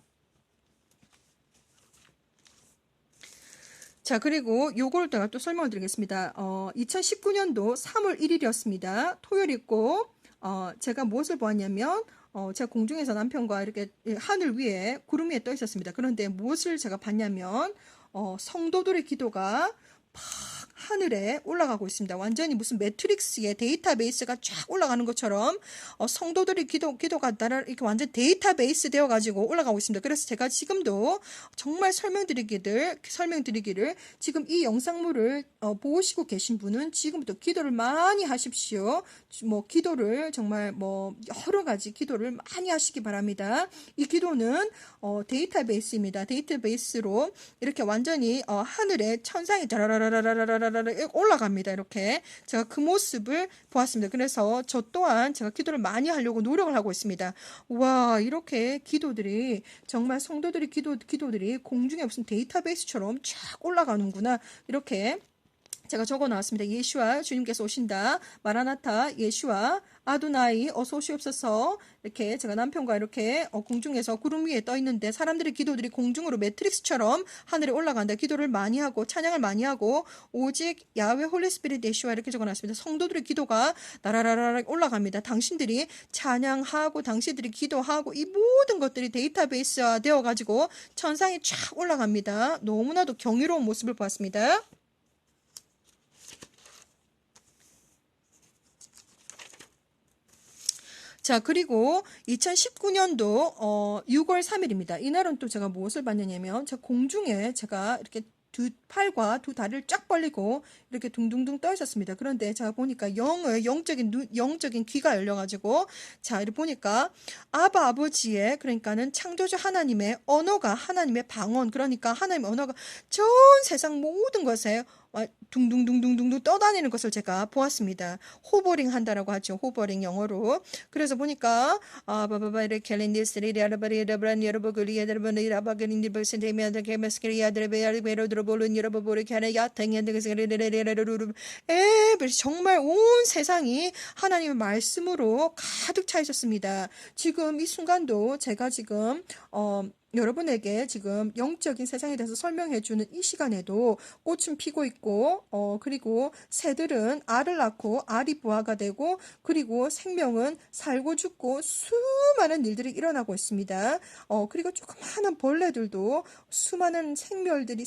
자, 그리고 요걸 제가 또 설명을 드리겠습니다. 2019년도 3월 1일이었습니다. 토요일이고, 제가 무엇을 보았냐면, 제가 공중에서 남편과 이렇게 하늘 위에, 구름 위에 떠 있었습니다. 그런데 무엇을 제가 봤냐면, 성도들의 기도가 팍 하늘에 올라가고 있습니다. 완전히 무슨 매트릭스의 데이터베이스가 쫙 올라가는 것처럼 성도들의 기도가 이렇게 완전 데이터베이스 되어가지고 올라가고 있습니다. 그래서 제가 지금도 정말 설명드리기를 지금 이 영상물을 보시고 계신 분은 지금부터 기도를 많이 하십시오. 뭐 기도를 정말 여러 가지 기도를 많이 하시기 바랍니다. 이 기도는 데이터베이스입니다. 데이터베이스로 이렇게 완전히 하늘에 천상이 자라라라라라라라 올라갑니다. 이렇게 제가 그 모습을 보았습니다. 그래서 저 또한 제가 기도를 많이 하려고 노력을 하고 있습니다. 와, 이렇게 기도들이 정말 성도들의 기도들이 공중에 무슨 데이터베이스처럼 쫙 올라가는구나. 이렇게 제가 적어 놨습니다. 예슈아 주님께서 오신다. 마라나타 예슈아 아도나이 어서 오시옵소서. 이렇게 제가 남편과 이렇게 공중에서 구름 위에 떠 있는데 사람들의 기도들이 공중으로 매트릭스처럼 하늘에 올라간다. 기도를 많이 하고 찬양을 많이 하고 오직 야훼 홀리 스피릿 예슈아 이렇게 적어 놨습니다. 성도들의 기도가 나라라라 올라갑니다. 당신들이 찬양하고 당신들이 기도하고 이 모든 것들이 데이터베이스화 되어 가지고 천상에 쫙 올라갑니다. 너무나도 경이로운 모습을 보았습니다. 자, 그리고 2019년도 6월 3일입니다. 이날은 또 제가 무엇을 봤느냐면 제가 공중에 제가 이렇게 두 팔과 두 다리를 쫙 벌리고 이렇게 둥둥둥 떠 있었습니다. 그런데 제가 보니까 영적인 귀가 열려가지고 자, 이렇게 보니까 아버지의 그러니까는 창조주 하나님의 언어가 하나님의 방언, 그러니까 하나님의 언어가 전 세상 모든 것에 둥둥둥둥둥둥 떠다니는 것을 제가 보았습니다. 호버링 한다라고 하죠. 호버링 영어로. 그래서 보니까 바바바르 캘린디스리 아르바리르브란 여러분이 여러분이 라바그린 버센데미아드 게메스크리아드르 베르드로볼은 여러분이 캐네 야탱엔드그스르르르르르 정말 온 세상이 하나님의 말씀으로 가득 차 있었습니다. 지금 이 순간도 제가 지금 여러분에게 지금 영적인 세상에 대해서 설명해주는 이 시간에도 꽃은 피고 있고, 그리고 새들은 알을 낳고 알이 부화가 되고, 그리고 생명은 살고 죽고 수많은 일들이 일어나고 있습니다. 그리고 조그마한 벌레들도 수많은 생명들이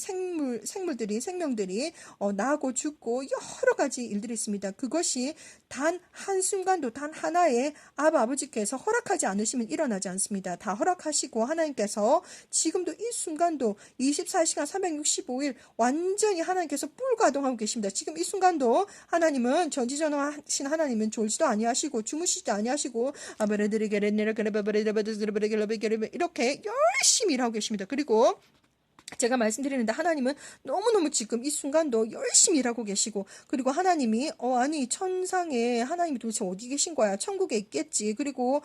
나고 죽고 여러 가지 일들이 있습니다. 그것이 단 한순간도 단 하나의 아버지께서 허락하지 않으시면 일어나지 않습니다. 다 허락하시고 하나님께서 지금도 이 순간도 24시간 365일 완전히 하나님께서 불가동하고 계십니다. 지금 이 순간도 하나님은 전지전능하신 하나님은 졸지도 아니하시고 주무시지도 아니하시고 이렇게 열심히 일하고 계십니다. 그리고 제가 말씀드리는데 하나님은 너무너무 지금 이 순간도 열심히 일하고 계시고, 그리고 하나님이 아니 천상에 하나님이 도대체 어디 계신 거야? 천국에 있겠지. 그리고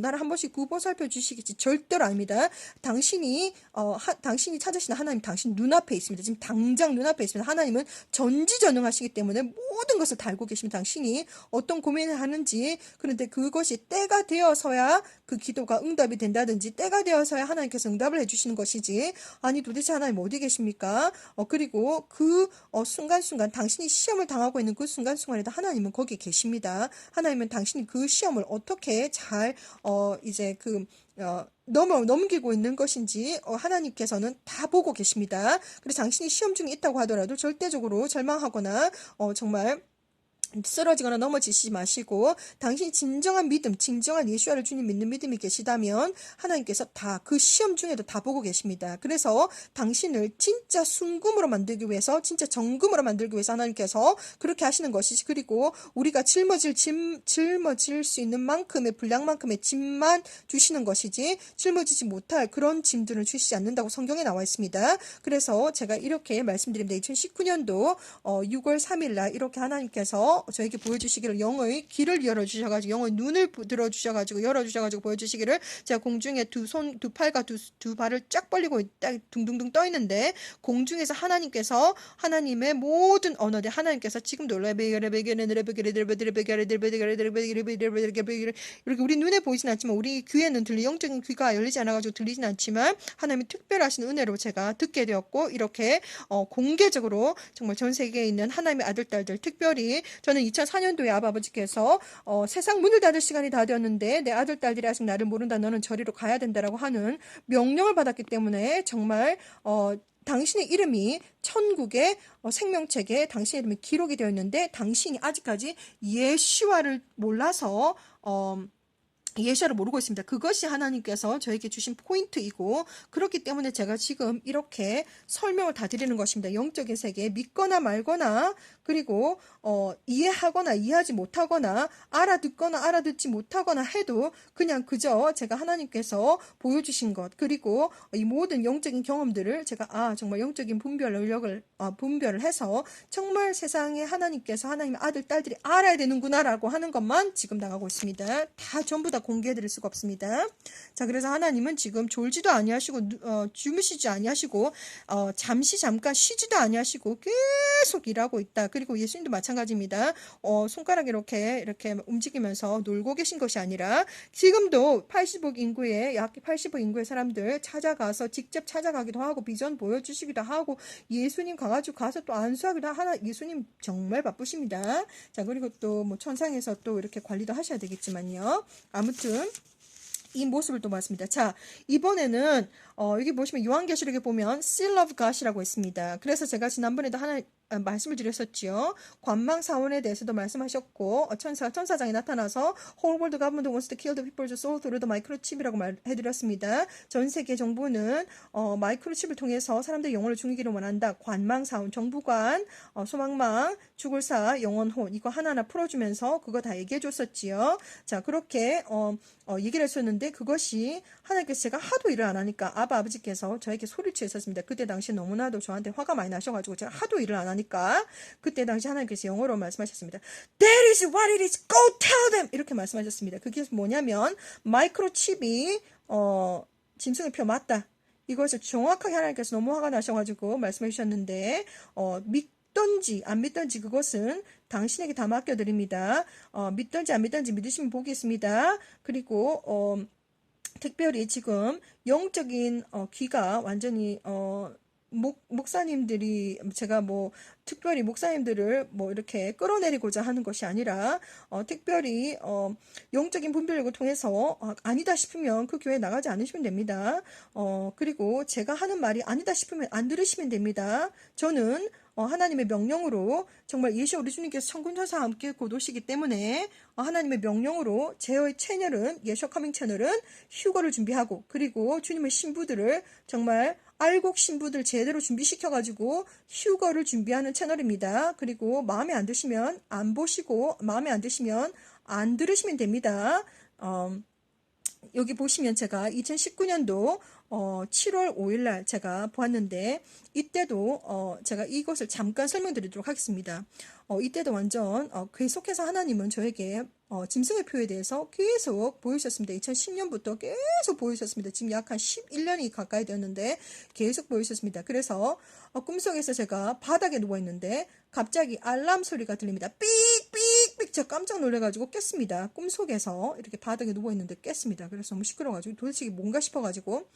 나를 한 번씩 보살펴 주시겠지. 절대로 아닙니다. 당신이 찾으시는 하나님 당신 눈앞에 있습니다. 지금 당장 눈앞에 있습니다. 하나님은 전지전능하시기 때문에 모든 것을 다 알고 계십니다. 당신이 어떤 고민을 하는지, 그런데 그것이 때가 되어서야 그 기도가 응답이 된다든지 때가 되어서야 하나님께서 응답을 해주시는 것이지, 아니 도대체 하나님 어디 계십니까? 그리고 그 순간순간 당신이 시험을 당하고 있는 그 순간순간에도 하나님은 거기 계십니다. 하나님은 당신이 그 시험을 어떻게 잘 이제 넘기고 있는 것인지 하나님께서는 다 보고 계십니다. 그래서 당신이 시험 중에 있다고 하더라도 절대적으로 절망하거나 정말 쓰러지거나 넘어지시지 마시고, 당신이 진정한 믿음, 진정한 예수와를 주님 믿는 믿음이 계시다면 하나님께서 다 그 시험 중에도 다 보고 계십니다. 그래서 당신을 진짜 순금으로 만들기 위해서, 진짜 정금으로 만들기 위해서 하나님께서 그렇게 하시는 것이지, 그리고 우리가 짊어질 수 있는 만큼의 분량만큼의 짐만 주시는 것이지 짊어지지 못할 그런 짐들을 주시지 않는다고 성경에 나와 있습니다. 그래서 제가 이렇게 말씀드립니다. 2019년도 6월 3일 날 이렇게 하나님께서 저에게 보여주시기를, 영의 길을 열어주셔가지고 영의 눈을 들어주셔가지고 열어주셔가지고 보여주시기를, 제가 공중에 두 팔과 두 발을 쫙 벌리고 둥둥둥 떠 있는데, 공중에서 하나님의 모든 언어들 하나님께서 지금도 이렇게 우리 눈에 보이진 않지만 우리 귀에는 영적인 귀가 열리지 않아가지고 들리진 않지만 하나님의 특별하신 은혜로 제가 듣게 되었고, 이렇게 공개적으로 정말 전 세계에 있는 하나님의 아들 딸들, 특별히 저는 2004년도에 아버지께서 세상 문을 닫을 시간이 다 되었는데 내 아들 딸들이 아직 나를 모른다, 너는 저리로 가야 된다라고 하는 명령을 받았기 때문에 정말 당신의 이름이 천국의 생명책에 당신의 이름이 기록이 되어 있는데, 당신이 아직까지 예수와를 몰라서 예수를 모르고 있습니다. 그것이 하나님께서 저에게 주신 포인트이고, 그렇기 때문에 제가 지금 이렇게 설명을 다 드리는 것입니다. 영적인 세계 믿거나 말거나, 그리고 이해하거나 이해하지 못하거나 알아듣거나 알아듣지 못하거나 해도 그냥 그저 제가 하나님께서 보여주신 것, 그리고 이 모든 영적인 경험들을 제가 정말 영적인 분별을 해서 정말 세상에 하나님께서 하나님의 아들 딸들이 알아야 되는구나라고 하는 것만 지금 나가고 있습니다. 다 전부 다 공개해드릴 수가 없습니다. 자, 그래서 하나님은 지금 졸지도 아니하시고 주무시지 아니하시고 잠깐 쉬지도 아니하시고 계속 일하고 있다. 그리고 예수님도 마찬가지입니다. 손가락 이렇게 움직이면서 놀고 계신 것이 아니라 지금도 80억 인구의 약 80억 인구의 사람들 찾아가서 직접 찾아가기도 하고 비전 보여주시기도 하고 예수님 가가지고 가서 또 안수하기도 하나, 예수님 정말 바쁘십니다. 자, 그리고 또 뭐 천상에서 또 이렇게 관리도 하셔야 되겠지만요. 아무튼 이 모습을 또 봤습니다. 자, 이번에는 여기 보시면 요한계시록에 보면 Seal of God이라고 있습니다. 그래서 제가 지난번에도 말씀을 드렸었지요. 관망 사원에 대해서도 말씀하셨고, 천사장이 나타나서 Whole world government wants to kill the people's soul through the microchip이라고 말해드렸습니다. 전 세계 정부는 마이크로칩을 통해서 사람들의 영혼을 죽이기를 원한다. 관망 사원, 정부관, 소망망, 죽을사, 영혼혼, 이거 하나하나 풀어주면서 그거 다 얘기해줬었지요. 자, 그렇게 얘기를 했었는데, 그것이 하나님께서 제가 하도 일을 안 하니까 아버지께서 저에게 소리쳐 있었습니다. 그때 당시 너무나도 저한테 화가 많이 나셔가지고 제가 하도 일을 안 하니까 그때 당시 하나님께서 영어로 말씀하셨습니다. That is what it is. Go tell them. 이렇게 말씀하셨습니다. 그게 뭐냐면 마이크로칩이 짐승의 표 맞다. 이것을 정확하게 하나님께서 너무 화가 나셔가지고 말씀해 주셨는데, 믿던지 안 믿던지 그것은 당신에게 다 맡겨드립니다. 믿던지 안 믿던지 믿으시면 보겠습니다. 그리고 특별히 지금 영적인 귀가 완전히 목사님들이 제가 뭐 특별히 목사님들을 뭐 이렇게 끌어내리고자 하는 것이 아니라 특별히 영적인 분별력을 통해서 아니다 싶으면 그 교회 나가지 않으시면 됩니다. 그리고 제가 하는 말이 아니다 싶으면 안 들으시면 됩니다. 저는 하나님의 명령으로 정말 예수 우리 주님께서 천군천사와 함께 고도시기 때문에 하나님의 명령으로 제의 채널은 예수 커밍 채널은 휴거를 준비하고 그리고 주님의 신부들을 정말 알곡 신부들 제대로 준비시켜가지고 휴거를 준비하는 채널입니다. 그리고 마음에 안 드시면 안 보시고 마음에 안 드시면 안 들으시면 됩니다. 여기 보시면 제가 2019년도 7월 5일 날 제가 보았는데 이때도 제가 이것을 잠깐 설명드리도록 하겠습니다. 이때도 완전 계속해서 하나님은 저에게 짐승의 표에 대해서 계속 보여주셨습니다. 2010년부터 계속 보여주셨습니다. 지금 약 한 11년이 가까이 되었는데 계속 보여주셨습니다. 그래서 꿈속에서 제가 바닥에 누워있는데 갑자기 알람 소리가 들립니다. 삑삑삑 제가 깜짝 놀래가지고 깼습니다. 꿈속에서 이렇게 바닥에 누워있는데 깼습니다. 그래서 너무 시끄러워가지고 도대체 이게 뭔가 싶어가지고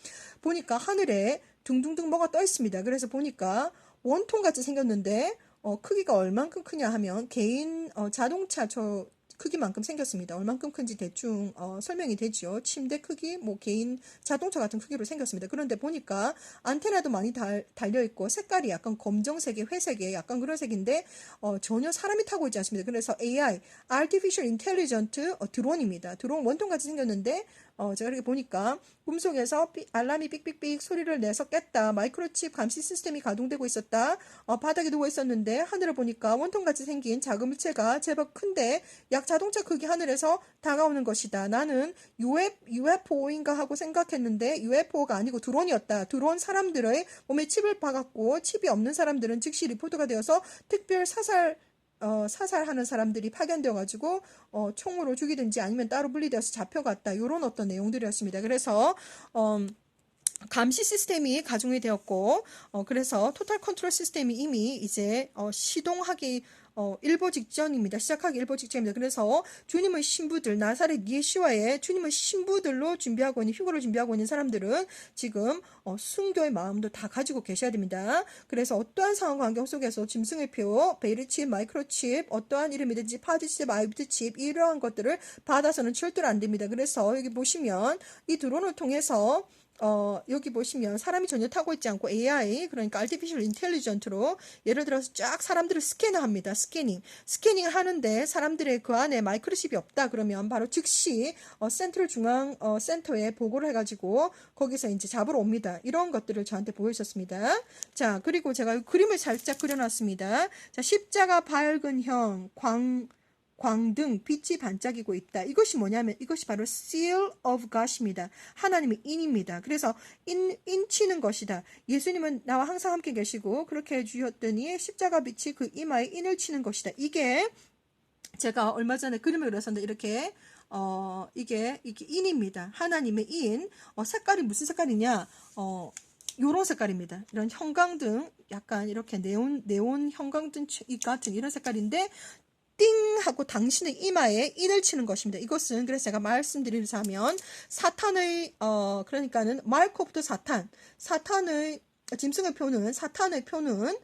보니까 하늘에 둥둥둥 뭐가 떠 있습니다. 그래서 보니까 원통 같이 생겼는데 크기가 얼만큼 크냐 하면 개인 자동차 저 크기만큼 생겼습니다. 얼만큼 큰지 대충 설명이 되죠. 침대 크기, 뭐 개인 자동차 같은 크기로 생겼습니다. 그런데 보니까 안테나도 많이 달려있고 색깔이 약간 검정색에 회색에 약간 그런 색인데 전혀 사람이 타고 있지 않습니다. 그래서 AI, Artificial Intelligent 드론입니다. 드론 원통같이 생겼는데 제가 이렇게 보니까 꿈속에서 알람이 삑삑삑 소리를 내서 깼다. 마이크로칩 감시 시스템이 가동되고 있었다. 바닥에 누워 있었는데 하늘을 보니까 원통같이 생긴 작은 물체가 제법 큰데 약 자동차 크기 하늘에서 다가오는 것이다. 나는 UFO인가 하고 생각했는데 UFO가 아니고 드론이었다. 드론 사람들의 몸에 칩을 박았고 칩이 없는 사람들은 즉시 리포트가 되어서 특별 사살하는 사람들이 파견되어가지고 총으로 죽이든지 아니면 따로 분리되어서 잡혀갔다. 이런 어떤 내용들이었습니다. 그래서 감시 시스템이 가중이 되었고 그래서 토탈 컨트롤 시스템이 이미 이제 시동하기 일보 직전입니다. 시작하기 일보 직전입니다. 그래서 주님의 신부들 나사렛 예수와의 주님의 신부들로 준비하고 있는 휴거를 준비하고 있는 사람들은 지금 순교의 마음도 다 가지고 계셔야 됩니다. 그래서 어떠한 상황 환경 속에서 짐승의 표, 베이르칩, 마이크로칩, 어떠한 이름이든지 파드칩, 아이브드칩 이러한 것들을 받아서는 절대로 안 됩니다. 그래서 여기 보시면 이 드론을 통해서 여기 보시면 사람이 전혀 타고 있지 않고 AI, 그러니까 Artificial Intelligence로 예를 들어서 쫙 사람들을 스캐너합니다. 스캐닝을 하는데 사람들의 그 안에 마이크로칩이 없다 그러면 바로 즉시 센트럴 중앙 센터에 보고를 해가지고 거기서 이제 잡으러 옵니다. 이런 것들을 저한테 보여주셨습니다. 자, 그리고 제가 그림을 살짝 그려놨습니다. 자, 십자가 밝은 형, 광등, 빛이 반짝이고 있다. 이것이 뭐냐면 이것이 바로 seal of God입니다. 하나님의 인입니다. 그래서 인 치는 것이다. 예수님은 나와 항상 함께 계시고 그렇게 해주셨더니 십자가 빛이 그 이마에 인을 치는 것이다. 이게 제가 얼마 전에 그림을 그렸었는데 이렇게 이게 인입니다. 하나님의 인. 색깔이 무슨 색깔이냐? 요런 색깔입니다. 이런 형광등, 약간 이렇게 네온 형광등 같은 이런 색깔인데 띵 하고 당신의 이마에 인을 치는 것입니다. 이것은 그래서 제가 말씀드리자면 사탄의 그러니까는 마크 오브 더 사탄의 짐승의 표는 사탄의 표는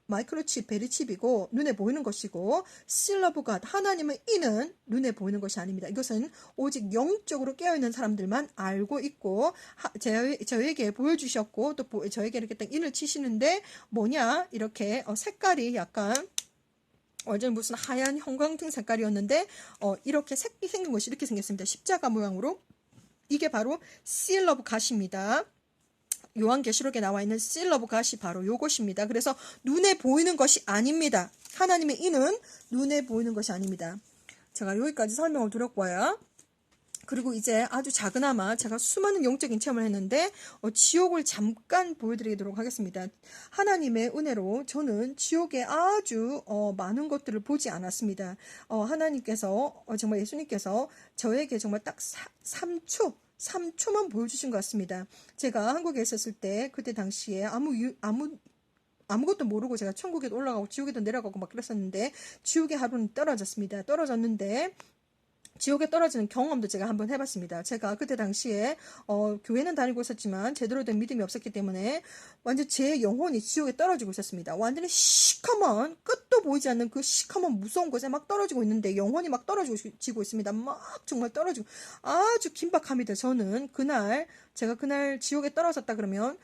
마이크로칩, 베리칩이고 눈에 보이는 것이고 실러브가 하나님의 인은 눈에 보이는 것이 아닙니다. 이것은 오직 영적으로 깨어있는 사람들만 알고 있고 저에게 보여주셨고 또 저에게 이렇게 딱 인을 치시는데 뭐냐 이렇게 색깔이 약간 완전 무슨 하얀 형광등 색깔이었는데 이렇게 색이 생긴 것이 이렇게 생겼습니다. 십자가 모양으로. 이게 바로 seal of God입니다. 요한계시록에 나와 있는 seal of God이 바로 요것입니다. 그래서 눈에 보이는 것이 아닙니다. 하나님의 인은 눈에 보이는 것이 아닙니다. 제가 여기까지 설명을 드렸고요. 그리고 이제 아주 작은아마 제가 수많은 영적인 체험을 했는데 지옥을 잠깐 보여드리도록 하겠습니다. 하나님의 은혜로 저는 지옥에 아주 많은 것들을 보지 않았습니다. 하나님께서 정말 예수님께서 저에게 정말 딱 3초만 보여주신 것 같습니다. 제가 한국에 있었을 때 그때 당시에 아무것도 모르고 제가 천국에도 올라가고 지옥에도 내려가고 막 그랬었는데 지옥의 하루는 떨어졌습니다. 떨어졌는데 지옥에 떨어지는 경험도 제가 한번 해봤습니다. 제가 그때 당시에 교회는 다니고 있었지만 제대로 된 믿음이 없었기 때문에 완전 제 영혼이 지옥에 떨어지고 있었습니다. 완전히 시커먼 끝도 보이지 않는 그 시커먼 무서운 곳에 막 떨어지고 있는데 영혼이 막 떨어지고 있습니다. 막 정말 떨어지고 아주 긴박합니다. 저는 제가 그날 지옥에 떨어졌다 그러면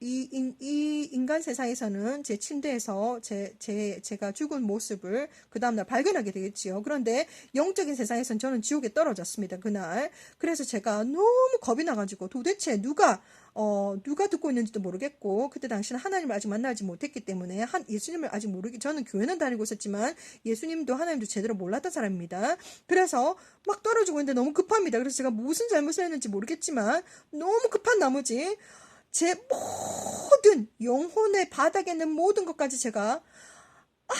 이 인간 세상에서는 제 침대에서 제가 죽은 모습을 그 다음날 발견하게 되겠지요. 그런데 영적인 세상에서는 저는 지옥에 떨어졌습니다. 그날. 그래서 제가 너무 겁이 나가지고 도대체 누가 듣고 있는지도 모르겠고, 그때 당시는 하나님을 아직 만나지 못했기 때문에, 예수님을 아직 저는 교회는 다니고 있었지만, 예수님도 하나님도 제대로 몰랐던 사람입니다. 그래서 막 떨어지고 있는데 너무 급합니다. 그래서 제가 무슨 잘못을 했는지 모르겠지만, 너무 급한 나머지, 제 모든 영혼의 바닥에 있는 모든 것까지 제가 I'm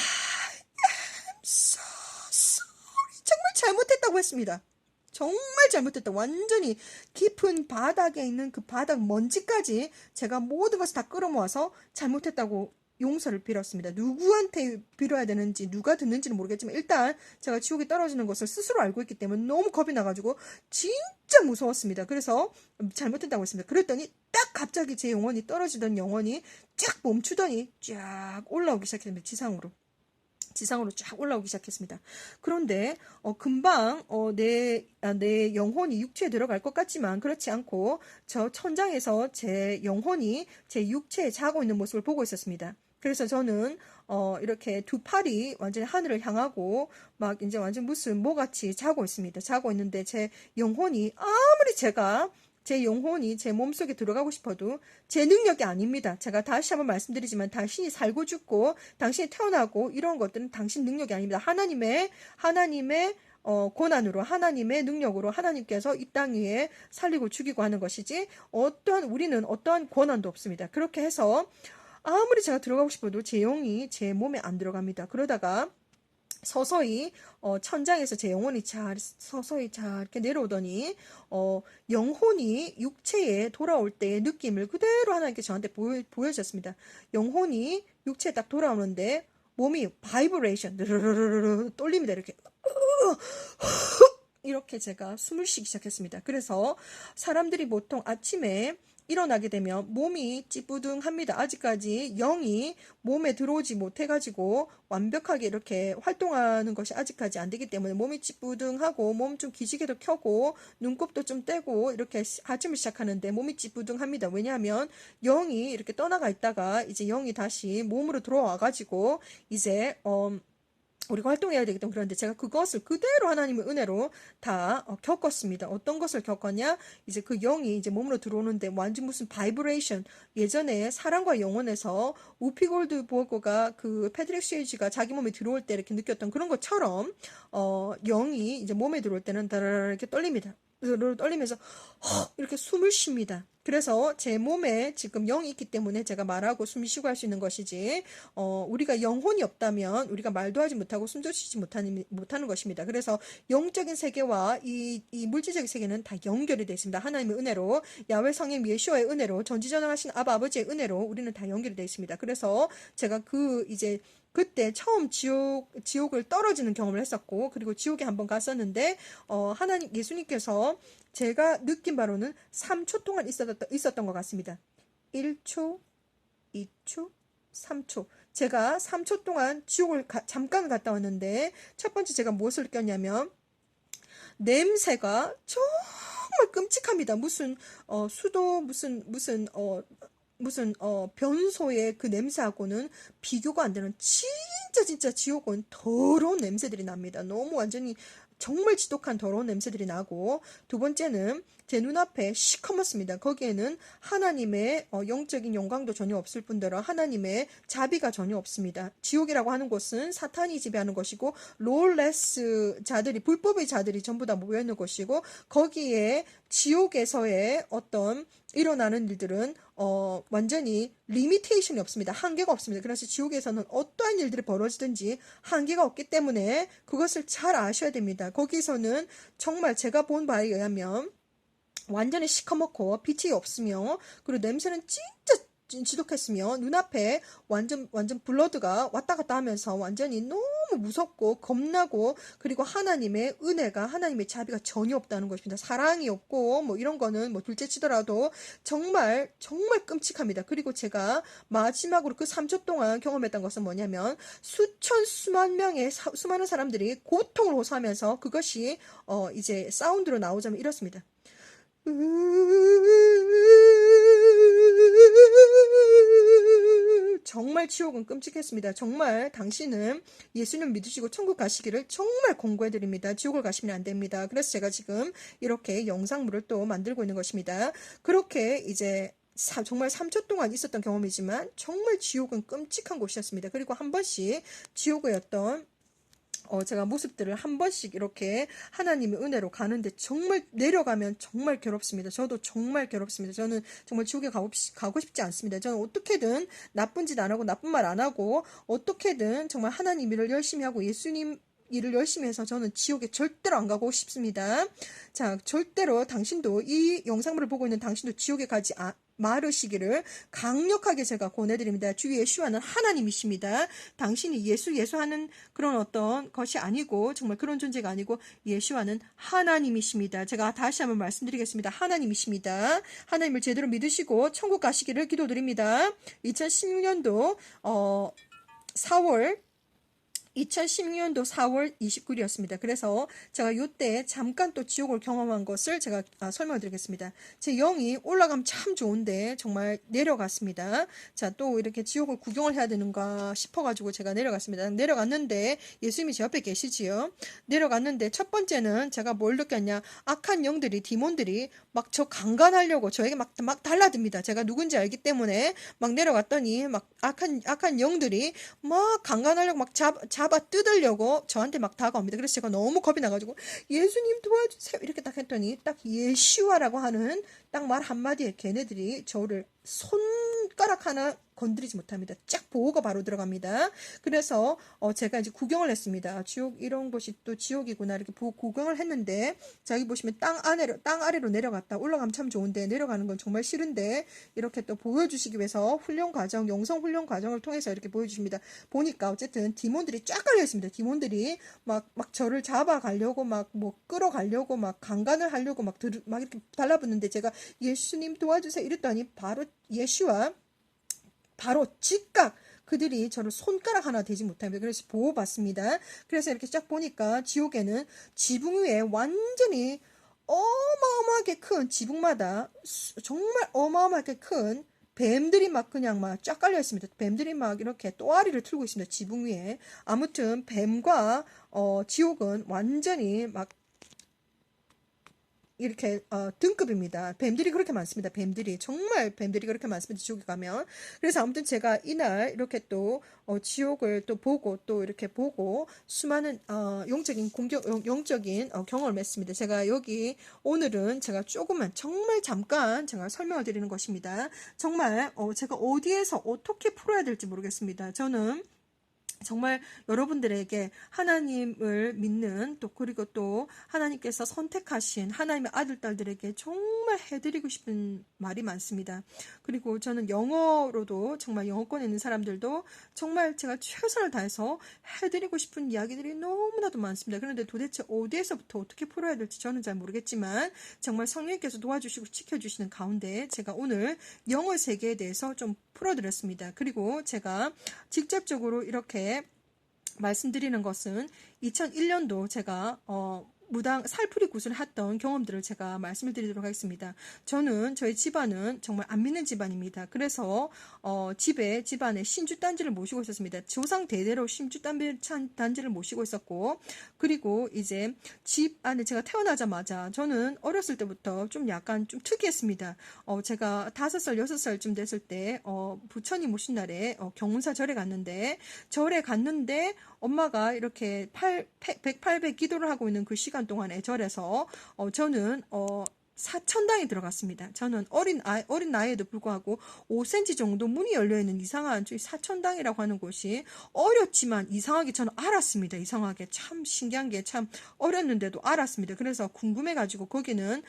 so sorry 정말 잘못했다고 했습니다. 정말 잘못했다. 완전히 깊은 바닥에 있는 그 바닥 먼지까지 제가 모든 것을 다 끌어모아서 잘못했다고 용서를 빌었습니다. 누구한테 빌어야 되는지 누가 듣는지는 모르겠지만 일단 제가 지옥에 떨어지는 것을 스스로 알고 있기 때문에 너무 겁이 나가지고 진짜 무서웠습니다. 그래서 잘못했다고 했습니다. 그랬더니 딱 갑자기 제 영혼이 떨어지던 영혼이 쫙 멈추더니 쫙 올라오기 시작했습니다. 지상으로 쫙 올라오기 시작했습니다. 그런데 금방 내 영혼이 육체에 들어갈 것 같지만 그렇지 않고 저 천장에서 제 영혼이 제 육체에 자고 있는 모습을 보고 있었습니다. 그래서 저는 이렇게 두 팔이 완전히 하늘을 향하고 막 이제 완전 무슨 모같이 자고 있습니다. 자고 있는데 제 영혼이 아무리 제 영혼이 제 몸속에 들어가고 싶어도 제 능력이 아닙니다. 제가 다시 한번 말씀드리지만 당신이 살고 죽고 당신이 태어나고 이런 것들은 당신 능력이 아닙니다. 하나님의 고난으로 하나님의 능력으로 하나님께서 이 땅 위에 살리고 죽이고 하는 것이지 우리는 어떠한 권한도 없습니다. 그렇게 해서 아무리 제가 들어가고 싶어도 제 영이 제 몸에 안 들어갑니다. 그러다가 서서히 천장에서 제 영혼이 서서히 이렇게 내려오더니 영혼이 육체에 돌아올 때의 느낌을 그대로 하나님께 저한테 보여주셨습니다. 영혼이 육체에 딱 돌아오는데 몸이 바이브레이션 떨립니다. 이렇게 제가 숨을 쉬기 시작했습니다. 그래서 사람들이 보통 아침에 일어나게 되면 몸이 찌뿌둥합니다. 아직까지 영이 몸에 들어오지 못해가지고 완벽하게 이렇게 활동하는 것이 아직까지 안 되기 때문에 몸이 찌뿌둥하고 몸 좀 기지개도 켜고 눈곱도 좀 떼고 이렇게 아침을 시작하는데 몸이 찌뿌둥합니다. 왜냐하면 영이 이렇게 떠나가 있다가 이제 영이 다시 몸으로 들어와가지고 이제 우리가 활동해야 되기 때문에. 그런데 제가 그것을 그대로 하나님의 은혜로 다 겪었습니다. 어떤 것을 겪었냐? 이제 그 영이 이제 몸으로 들어오는데 완전 무슨 바이브레이션, 예전에 사랑과 영혼에서 우피 골드버거가 그 패트릭 스웨이지가 자기 몸에 들어올 때 이렇게 느꼈던 그런 것처럼 영이 이제 몸에 들어올 때는 다라라 이렇게 떨립니다. 떨리면서 이렇게 숨을 쉽니다. 그래서 제 몸에 지금 영이 있기 때문에 제가 말하고 숨 쉬고 할 수 있는 것이지 우리가 영혼이 없다면 우리가 말도 하지 못하고 숨도 쉬지 못하는 것입니다. 그래서 영적인 세계와 이 물질적인 세계는 다 연결이 되어 있습니다. 하나님의 은혜로 야훼 성령 예수와의 은혜로 전지전능하신 아버지의 은혜로 우리는 다 연결이 되어 있습니다. 그래서 제가 그때 처음 지옥을 떨어지는 경험을 했었고, 그리고 지옥에 한번 갔었는데, 예수님께서 제가 느낀 바로는 3초 동안 있었던 것 같습니다. 1초, 2초, 3초. 제가 3초 동안 지옥을 잠깐 갔다 왔는데, 첫 번째 제가 무엇을 느꼈냐면, 냄새가 정말 끔찍합니다. 무슨 변소의 그 냄새하고는 비교가 안 되는 진짜 지옥은 더러운 냄새들이 납니다. 너무 완전히 정말 지독한 더러운 냄새들이 나고, 두 번째는 제 눈앞에 시커멓습니다. 거기에는 하나님의 영적인 영광도 전혀 없을 뿐더러 하나님의 자비가 전혀 없습니다. 지옥이라고 하는 곳은 사탄이 지배하는 것이고 롤레스 자들이, 불법의 자들이 전부 다 모여있는 것이고, 거기에 지옥에서의 어떤 일어나는 일들은 완전히 리미테이션이 없습니다. 한계가 없습니다. 그래서 지옥에서는 어떠한 일들이 벌어지든지 한계가 없기 때문에 그것을 잘 아셔야 됩니다. 거기서는 정말 제가 본 바에 의하면 완전히 시커멓고 빛이 없으며, 그리고 냄새는 진짜 지독했으며 눈앞에 완전 블러드가 왔다 갔다 하면서 완전히 너무 무섭고 겁나고, 그리고 하나님의 은혜가, 하나님의 자비가 전혀 없다는 것입니다. 사랑이 없고 뭐 이런 거는 뭐 둘째 치더라도 정말 정말 끔찍합니다. 그리고 제가 마지막으로 그 3초 동안 경험했던 것은 뭐냐면, 수만 명의 수많은 사람들이 고통을 호소하면서, 그것이 이제 사운드로 나오자면 이렇습니다. 정말 지옥은 끔찍했습니다. 정말 당신은 예수님 믿으시고 천국 가시기를 정말 공고해드립니다. 지옥을 가시면 안 됩니다. 그래서 제가 지금 이렇게 영상물을 또 만들고 있는 것입니다. 그렇게 이제 정말 3초 동안 있었던 경험이지만 정말 지옥은 끔찍한 곳이었습니다. 그리고 한 번씩 지옥의 제가 모습들을 한 번씩 이렇게 하나님의 은혜로 가는데, 정말 내려가면 정말 괴롭습니다. 저도 정말 괴롭습니다. 저는 정말 지옥에 가고 싶지 않습니다. 저는 어떻게든 나쁜 짓 안 하고 나쁜 말 안 하고 어떻게든 정말 하나님 일을 열심히 하고 예수님 일을 열심히 해서 저는 지옥에 절대로 안 가고 싶습니다. 자, 절대로 당신도, 이 영상물을 보고 있는 당신도 지옥에 가지 마르시기를 강력하게 제가 권해드립니다. 주 예수와는 하나님이십니다. 당신이 예수하는 그런 어떤 것이 아니고, 정말 그런 존재가 아니고, 예수와는 하나님이십니다. 제가 다시 한번 말씀드리겠습니다. 하나님이십니다. 하나님을 제대로 믿으시고 천국 가시기를 기도드립니다. 2016년도 4월 29일이었습니다. 그래서 제가 요때 잠깐 또 지옥을 경험한 것을 제가 설명을 드리겠습니다. 제 영이 올라가면 참 좋은데 정말 내려갔습니다. 자, 또 이렇게 지옥을 구경을 해야 되는가 싶어가지고 제가 내려갔습니다. 내려갔는데 예수님이 제 옆에 계시지요. 내려갔는데 첫 번째는 제가 뭘 느꼈냐, 악한 영들이, 디몬들이 막 저 강간하려고 저에게 막 달라듭니다. 제가 누군지 알기 때문에 막 내려갔더니 막 악한 영들이 막 강간하려고 막 잡아 뜯으려고 저한테 막 다가옵니다. 그래서 제가 너무 겁이 나가지고 예수님 도와주세요 이렇게 딱 했더니, 딱 예시와라고 하는 딱 말 한마디에 걔네들이 저를 손가락 하나 건드리지 못합니다. 쫙 보호가 바로 들어갑니다. 그래서 제가 이제 구경을 했습니다. 지옥, 이런 곳이 또 지옥이구나 이렇게 구경을 했는데, 자, 여기 보시면 땅 아래로 내려갔다 올라가면 참 좋은데 내려가는 건 정말 싫은데, 이렇게 또 보여주시기 위해서 영성 훈련 과정을 통해서 이렇게 보여주십니다. 보니까 어쨌든 디몬들이 쫙 깔려 있습니다. 디몬들이 막 저를 잡아가려고 막 뭐 끌어가려고 막 강간을 하려고 막 이렇게 달라붙는데, 제가 예수님 도와주세요 이랬더니 바로 예수와 바로 즉각 그들이 저를 손가락 하나 대지 못합니다. 그래서 보호받습니다. 그래서 이렇게 쫙 보니까 지옥에는 지붕 위에 완전히 어마어마하게 큰, 지붕마다 정말 어마어마하게 큰 뱀들이 막 그냥 막 쫙 깔려 있습니다. 뱀들이 막 이렇게 또아리를 틀고 있습니다. 지붕 위에. 아무튼 뱀과 지옥은 완전히 막 이렇게 등급입니다. 뱀들이 그렇게 많습니다. 정말 뱀들이 그렇게 많습니다. 지옥에 가면. 그래서 아무튼 제가 이날 이렇게 또 지옥을 또 보고, 또 이렇게 보고 수많은 영적인 경험을 했습니다. 제가 여기 오늘은 제가 조금만, 정말 잠깐 제가 설명을 드리는 것입니다. 정말 제가 어디에서 어떻게 풀어야 될지 모르겠습니다. 저는 정말 여러분들에게 하나님을 믿는, 또 그리고 또 하나님께서 선택하신 하나님의 아들 딸들에게 정말 해드리고 싶은 말이 많습니다. 그리고 저는 영어로도, 정말 영어권에 있는 사람들도 정말 제가 최선을 다해서 해드리고 싶은 이야기들이 너무나도 많습니다. 그런데 도대체 어디에서부터 어떻게 풀어야 될지 저는 잘 모르겠지만, 정말 성령님께서 도와주시고 지켜주시는 가운데 제가 오늘 영어 세계에 대해서 좀 풀어드렸습니다. 그리고 제가 직접적으로 이렇게 말씀드리는 것은 2001년도 제가 무당 살풀이 굿을 했던 경험들을 제가 말씀을 드리도록 하겠습니다. 저희 집안은 정말 안 믿는 집안입니다. 그래서 집안에 신주단지를 모시고 있었습니다. 조상 대대로 신주단지를 모시고 있었고, 그리고 이제 집 안에 제가 태어나자마자 저는 어렸을 때부터 좀 약간 좀 특이했습니다. 제가 5살, 6살쯤 됐을 때 부처님 오신 날에 경운사 절에 갔는데 엄마가 이렇게 100, 800 기도를 하고 있는 그 시간 동안에 절에서 저는 사천당이 들어갔습니다. 저는 어린 나이에도 불구하고 5cm 정도 문이 열려있는 이상한 사천당이라고 하는 곳이 어렵지만 이상하게 저는 알았습니다. 이상하게 참 신기한 게 참 어렸는데도 알았습니다. 그래서 궁금해가지고 거기는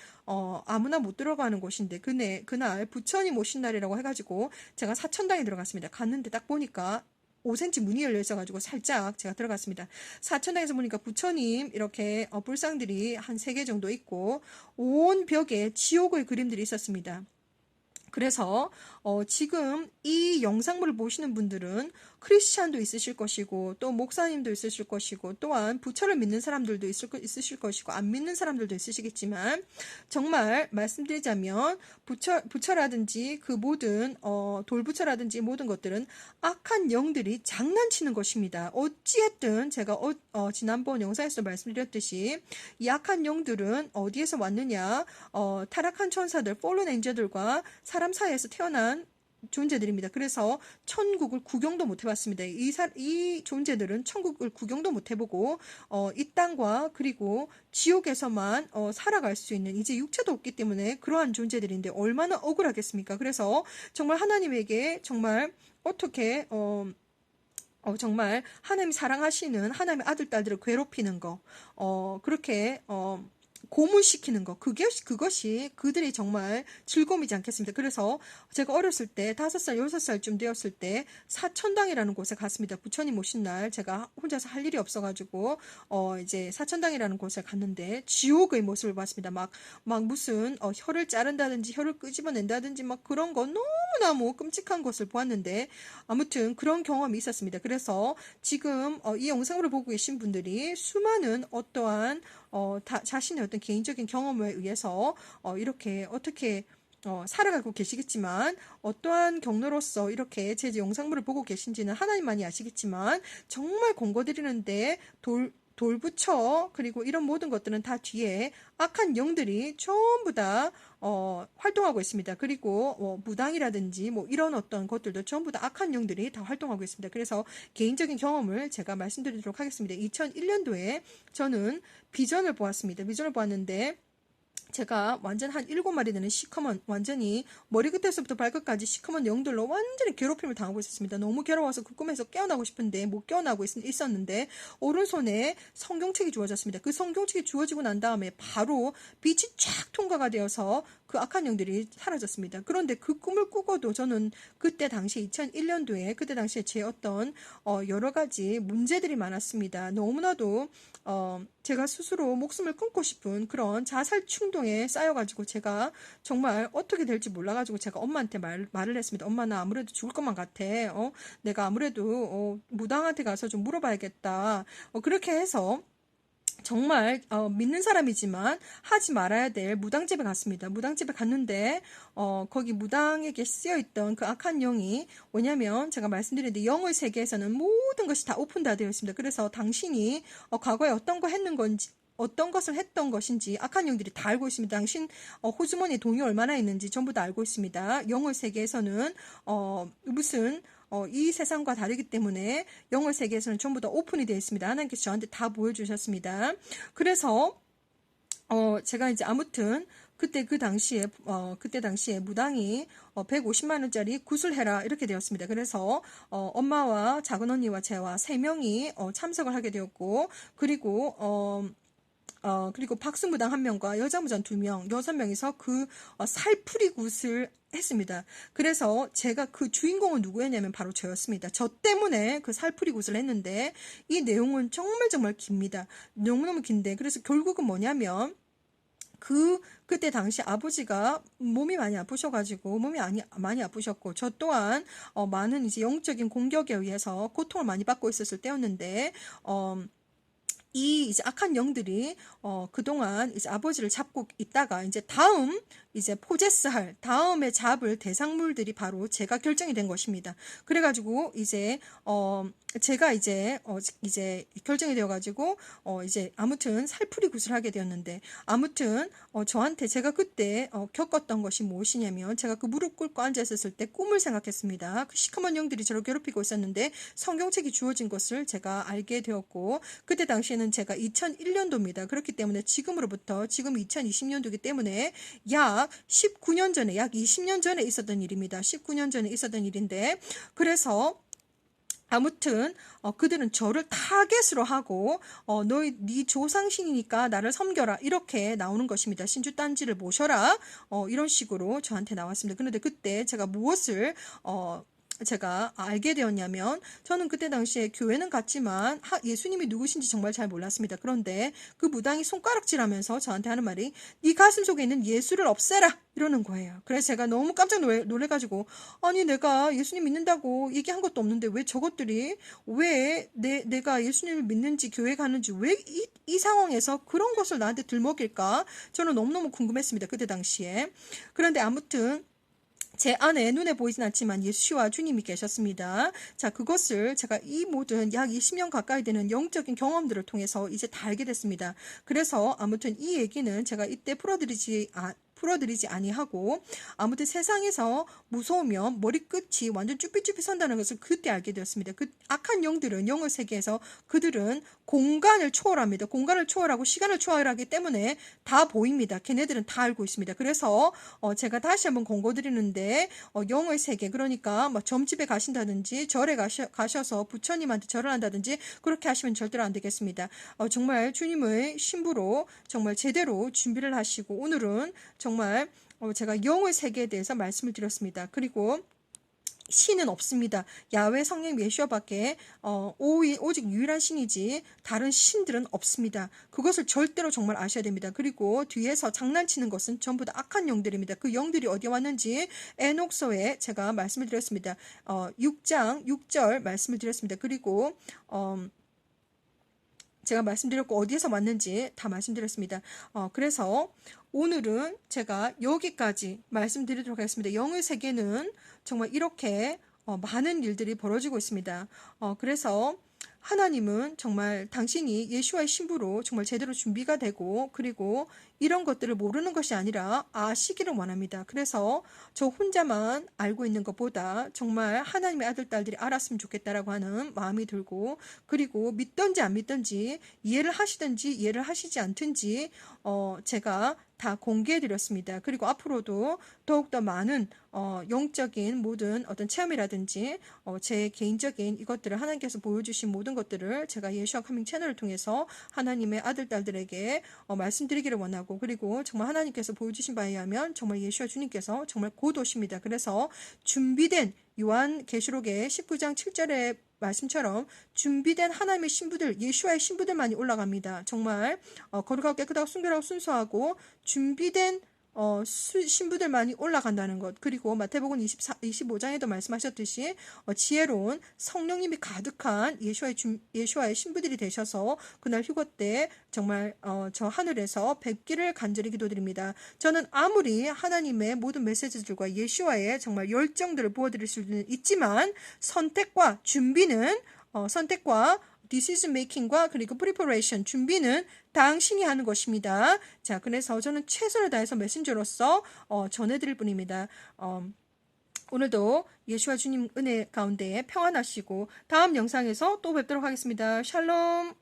아무나 못 들어가는 곳인데 그날 부처님 오신 날이라고 해가지고 제가 사천당에 들어갔습니다. 갔는데 딱 보니까 5cm 문이 열려 있어가지고 살짝 제가 들어갔습니다. 사천당에서 보니까 부처님 이렇게 불상들이 한 3개 정도 있고 온 벽에 지옥의 그림들이 있었습니다. 그래서 지금 이 영상물을 보시는 분들은 크리스찬도 있으실 것이고 또 목사님도 있으실 것이고 또한 부처를 믿는 사람들도 있으실 것이고 안 믿는 사람들도 있으시겠지만 정말 말씀드리자면 부처라든지 그 모든 돌부처라든지 모든 것들은 악한 영들이 장난치는 것입니다. 어찌했든 제가 지난번 영상에서 말씀드렸듯이 이 악한 영들은 어디에서 왔느냐, 타락한 천사들, 폴른 엔저들과 사람 사이에서 태어난 존재들입니다. 그래서 천국을 구경도 못 해봤습니다. 이 존재들은 천국을 구경도 못 해보고 이 땅과 그리고 지옥에서만 살아갈 수 있는 이제 육체도 없기 때문에 그러한 존재들인데 얼마나 억울하겠습니까? 그래서 정말 하나님에게 정말 어떻게 정말 하나님이 사랑하시는 하나님의 아들 딸들을 괴롭히는 거 그렇게 고문시키는 거 그것이 그들이 정말 즐거움이지 않겠습니까? 그래서 제가 어렸을 때 5살 6살쯤 되었을 때 사천당이라는 곳에 갔습니다. 부처님 오신 날 제가 혼자서 할 일이 없어가지고 이제 사천당이라는 곳에 갔는데 지옥의 모습을 봤습니다. 막 무슨 혀를 자른다든지 혀를 끄집어낸다든지 막 그런 거 너무너무 끔찍한 것을 보았는데 아무튼 그런 경험이 있었습니다. 그래서 지금 이 영상을 보고 계신 분들이 수많은 어떠한 자신의 어떤 개인적인 경험에 의해서 이렇게 어떻게 살아가고 계시겠지만 어떠한 경로로서 이렇게 제 영상물을 보고 계신지는 하나님만이 아시겠지만 정말 권고드리는데 돌부처 그리고 이런 모든 것들은 다 뒤에 악한 영들이 전부 다 활동하고 있습니다. 그리고 무당이라든지 뭐 이런 어떤 것들도 전부 다 악한 영들이 다 활동하고 있습니다. 그래서 개인적인 경험을 제가 말씀드리도록 하겠습니다. 2001년도에 저는 비전을 보았습니다. 비전을 보았는데 제가 완전 한 7마리 되는 시커먼 완전히 머리끝에서부터 발끝까지 시커먼 영들로 완전히 괴롭힘을 당하고 있었습니다. 너무 괴로워서 그 꿈에서 깨어나고 싶은데 못 깨어나고 있었는데 오른손에 성경책이 주어졌습니다. 그 성경책이 주어지고 난 다음에 바로 빛이 쫙 통과가 되어서 그 악한 영들이 사라졌습니다. 그런데 그 꿈을 꾸고도 저는 그때 당시 2001년도에 그때 당시에 제 어떤 여러 가지 문제들이 많았습니다. 너무나도 제가 스스로 목숨을 끊고 싶은 그런 자살 충동에 쌓여가지고 제가 정말 어떻게 될지 몰라가지고 제가 엄마한테 말을 했습니다. 엄마 나 아무래도 죽을 것만 같아. 내가 아무래도 무당한테 가서 좀 물어봐야겠다. 그렇게 해서 정말 믿는 사람이지만 하지 말아야 될 무당집에 갔습니다. 무당집에 갔는데 거기 무당에게 쓰여있던 그 악한 영이 뭐냐면 제가 말씀드렸는데 영의 세계에서는 모든 것이 다 오픈 다 되어 있습니다. 그래서 당신이 과거에 어떤 것을 했던 것인지 악한 영들이 다 알고 있습니다. 당신 호주머니에 돈이 얼마나 있는지 전부 다 알고 있습니다. 영의 세계에서는 무슨 이 세상과 다르기 때문에 영의 세계에서는 전부 다 오픈이 되어 있습니다. 하나님께서 저한테 다 보여주셨습니다. 그래서 제가 이제 아무튼 그때 당시에 무당이 150만 원짜리 굿을 해라 이렇게 되었습니다. 그래서 엄마와 작은 언니와 제와 3명이 참석을 하게 되었고 그리고 박수무당 1명과 여자무당 2명, 6명이서 그 살풀이 굿을 했습니다. 그래서 제가 그 주인공은 누구였냐면 바로 저였습니다. 저 때문에 그 살풀이 굿을 했는데 이 내용은 정말 깁니다. 너무너무 긴데 그래서 결국은 뭐냐면 그때 당시 아버지가 몸이 많이 아프셔가지고 많이 아프셨고 저 또한 많은 이제 영적인 공격에 의해서 고통을 많이 받고 있었을 때였는데 이 이제 악한 영들이 그동안 이제 아버지를 잡고 있다가 이제 이제 포제스할 다음에 잡을 대상물들이 바로 제가 결정이 된 것입니다. 그래가지고 이제 제가 이제 결정이 되어가지고 이제 아무튼 살풀이 굿을 하게 되었는데 아무튼 저한테 제가 그때 겪었던 것이 무엇이냐면 제가 그 무릎 꿇고 앉아 있었을 때 꿈을 생각했습니다. 그 시커먼 영들이 저를 괴롭히고 있었는데 성경책이 주어진 것을 제가 알게 되었고 그때 당시에는 때는 제가 2001년도입니다. 그렇기 때문에 지금으로부터 지금 2020년도이기 때문에 약 19년 전에 약 20년 전에 있었던 일입니다. 19년 전에 있었던 일인데 그래서 아무튼 그들은 저를 타겟으로 하고 네 조상신이니까 나를 섬겨라 이렇게 나오는 것입니다. 신주단지를 모셔라 이런 식으로 저한테 나왔습니다. 그런데 그때 제가 무엇을 제가 알게 되었냐면 저는 그때 당시에 교회는 갔지만 예수님이 누구신지 정말 잘 몰랐습니다. 그런데 그 무당이 손가락질하면서 저한테 하는 말이 네 가슴 속에 있는 예수를 없애라 이러는 거예요. 그래서 제가 너무 깜짝 놀래가지고 아니 내가 예수님 믿는다고 얘기한 것도 없는데 왜 저것들이 왜 내가 예수님을 믿는지 교회 가는지 왜 이 상황에서 그런 것을 나한테 들먹일까 저는 너무너무 궁금했습니다. 그때 당시에. 그런데 아무튼 제 안에 눈에 보이진 않지만 예수와 주님이 계셨습니다. 자, 그것을 제가 이 모든 약 20년 가까이 되는 영적인 경험들을 통해서 이제 다 알게 됐습니다. 그래서 아무튼 이 얘기는 제가 이때 풀어드리지 아니하고 아무튼 세상에서 무서우면 머리끝이 완전 쭈삣쭈삣 선다는 것을 그때 알게 되었습니다. 그 악한 영들은 영의 세계에서 그들은 공간을 초월합니다. 공간을 초월하고 시간을 초월하기 때문에 다 보입니다. 걔네들은 다 알고 있습니다. 그래서 제가 다시 한번 권고드리는데 영의 세계 그러니까 뭐 점집에 가신다든지 절에 가셔서 부처님한테 절을 한다든지 그렇게 하시면 절대로 안 되겠습니다. 정말 주님의 신부로 정말 제대로 준비를 하시고 오늘은 정말 제가 영의 세계에 대해서 말씀을 드렸습니다. 그리고 신은 없습니다. 야훼 성령 예수와밖에 오직 유일한 신이지 다른 신들은 없습니다. 그것을 절대로 정말 아셔야 됩니다. 그리고 뒤에서 장난치는 것은 전부 다 악한 영들입니다. 그 영들이 어디에 왔는지 에녹서에 제가 말씀을 드렸습니다. 6장 6절 말씀을 드렸습니다. 그리고 제가 말씀드렸고 어디에서 왔는지 다 말씀드렸습니다. 그래서 오늘은 제가 여기까지 말씀드리도록 하겠습니다. 영의 세계는 정말 이렇게 많은 일들이 벌어지고 있습니다. 그래서 하나님은 정말 당신이 예수와의 신부로 정말 제대로 준비가 되고 그리고 이런 것들을 모르는 것이 아니라 아시기를 원합니다. 그래서 저 혼자만 알고 있는 것보다 정말 하나님의 아들, 딸들이 알았으면 좋겠다라고 하는 마음이 들고 그리고 믿든지 안 믿든지 이해를 하시든지 이해를 하시지 않든지 제가 다 공개해 드렸습니다. 그리고 앞으로도 더욱더 많은 영적인 모든 어떤 체험이라든지 제 개인적인 이것들을 하나님께서 보여주신 모든 것들을 제가 예수와 카밍 채널을 통해서 하나님의 아들, 딸들에게 말씀드리기를 원하고 그리고 정말 하나님께서 보여주신 바에 의하면 정말 예수와 주님께서 정말 곧 오십니다. 그래서 준비된 요한계시록의 19장 7절의 말씀처럼 준비된 하나님의 신부들, 예수와의 신부들만이 올라갑니다. 정말 거룩하고 깨끗하고 순결하고 순수하고 준비된 신부들만이 올라간다는 것. 그리고 마태복음 25장에도 말씀하셨듯이 지혜로운 성령님이 가득한 예수와의 신부들이 되셔서 그날 휴거 때 정말 저 하늘에서 뵙기를 간절히 기도드립니다. 저는 아무리 하나님의 모든 메시지들과 예수와의 정말 열정들을 보여드릴 수는 있지만 선택과 준비는 선택과 decision making과 그리고 preparation 준비는 당신이 하는 것입니다. 자, 그래서 저는 최선을 다해서 메신저로서 전해드릴 뿐입니다. 오늘도 예수와 주님 은혜 가운데 평안하시고 다음 영상에서 또 뵙도록 하겠습니다. 샬롬.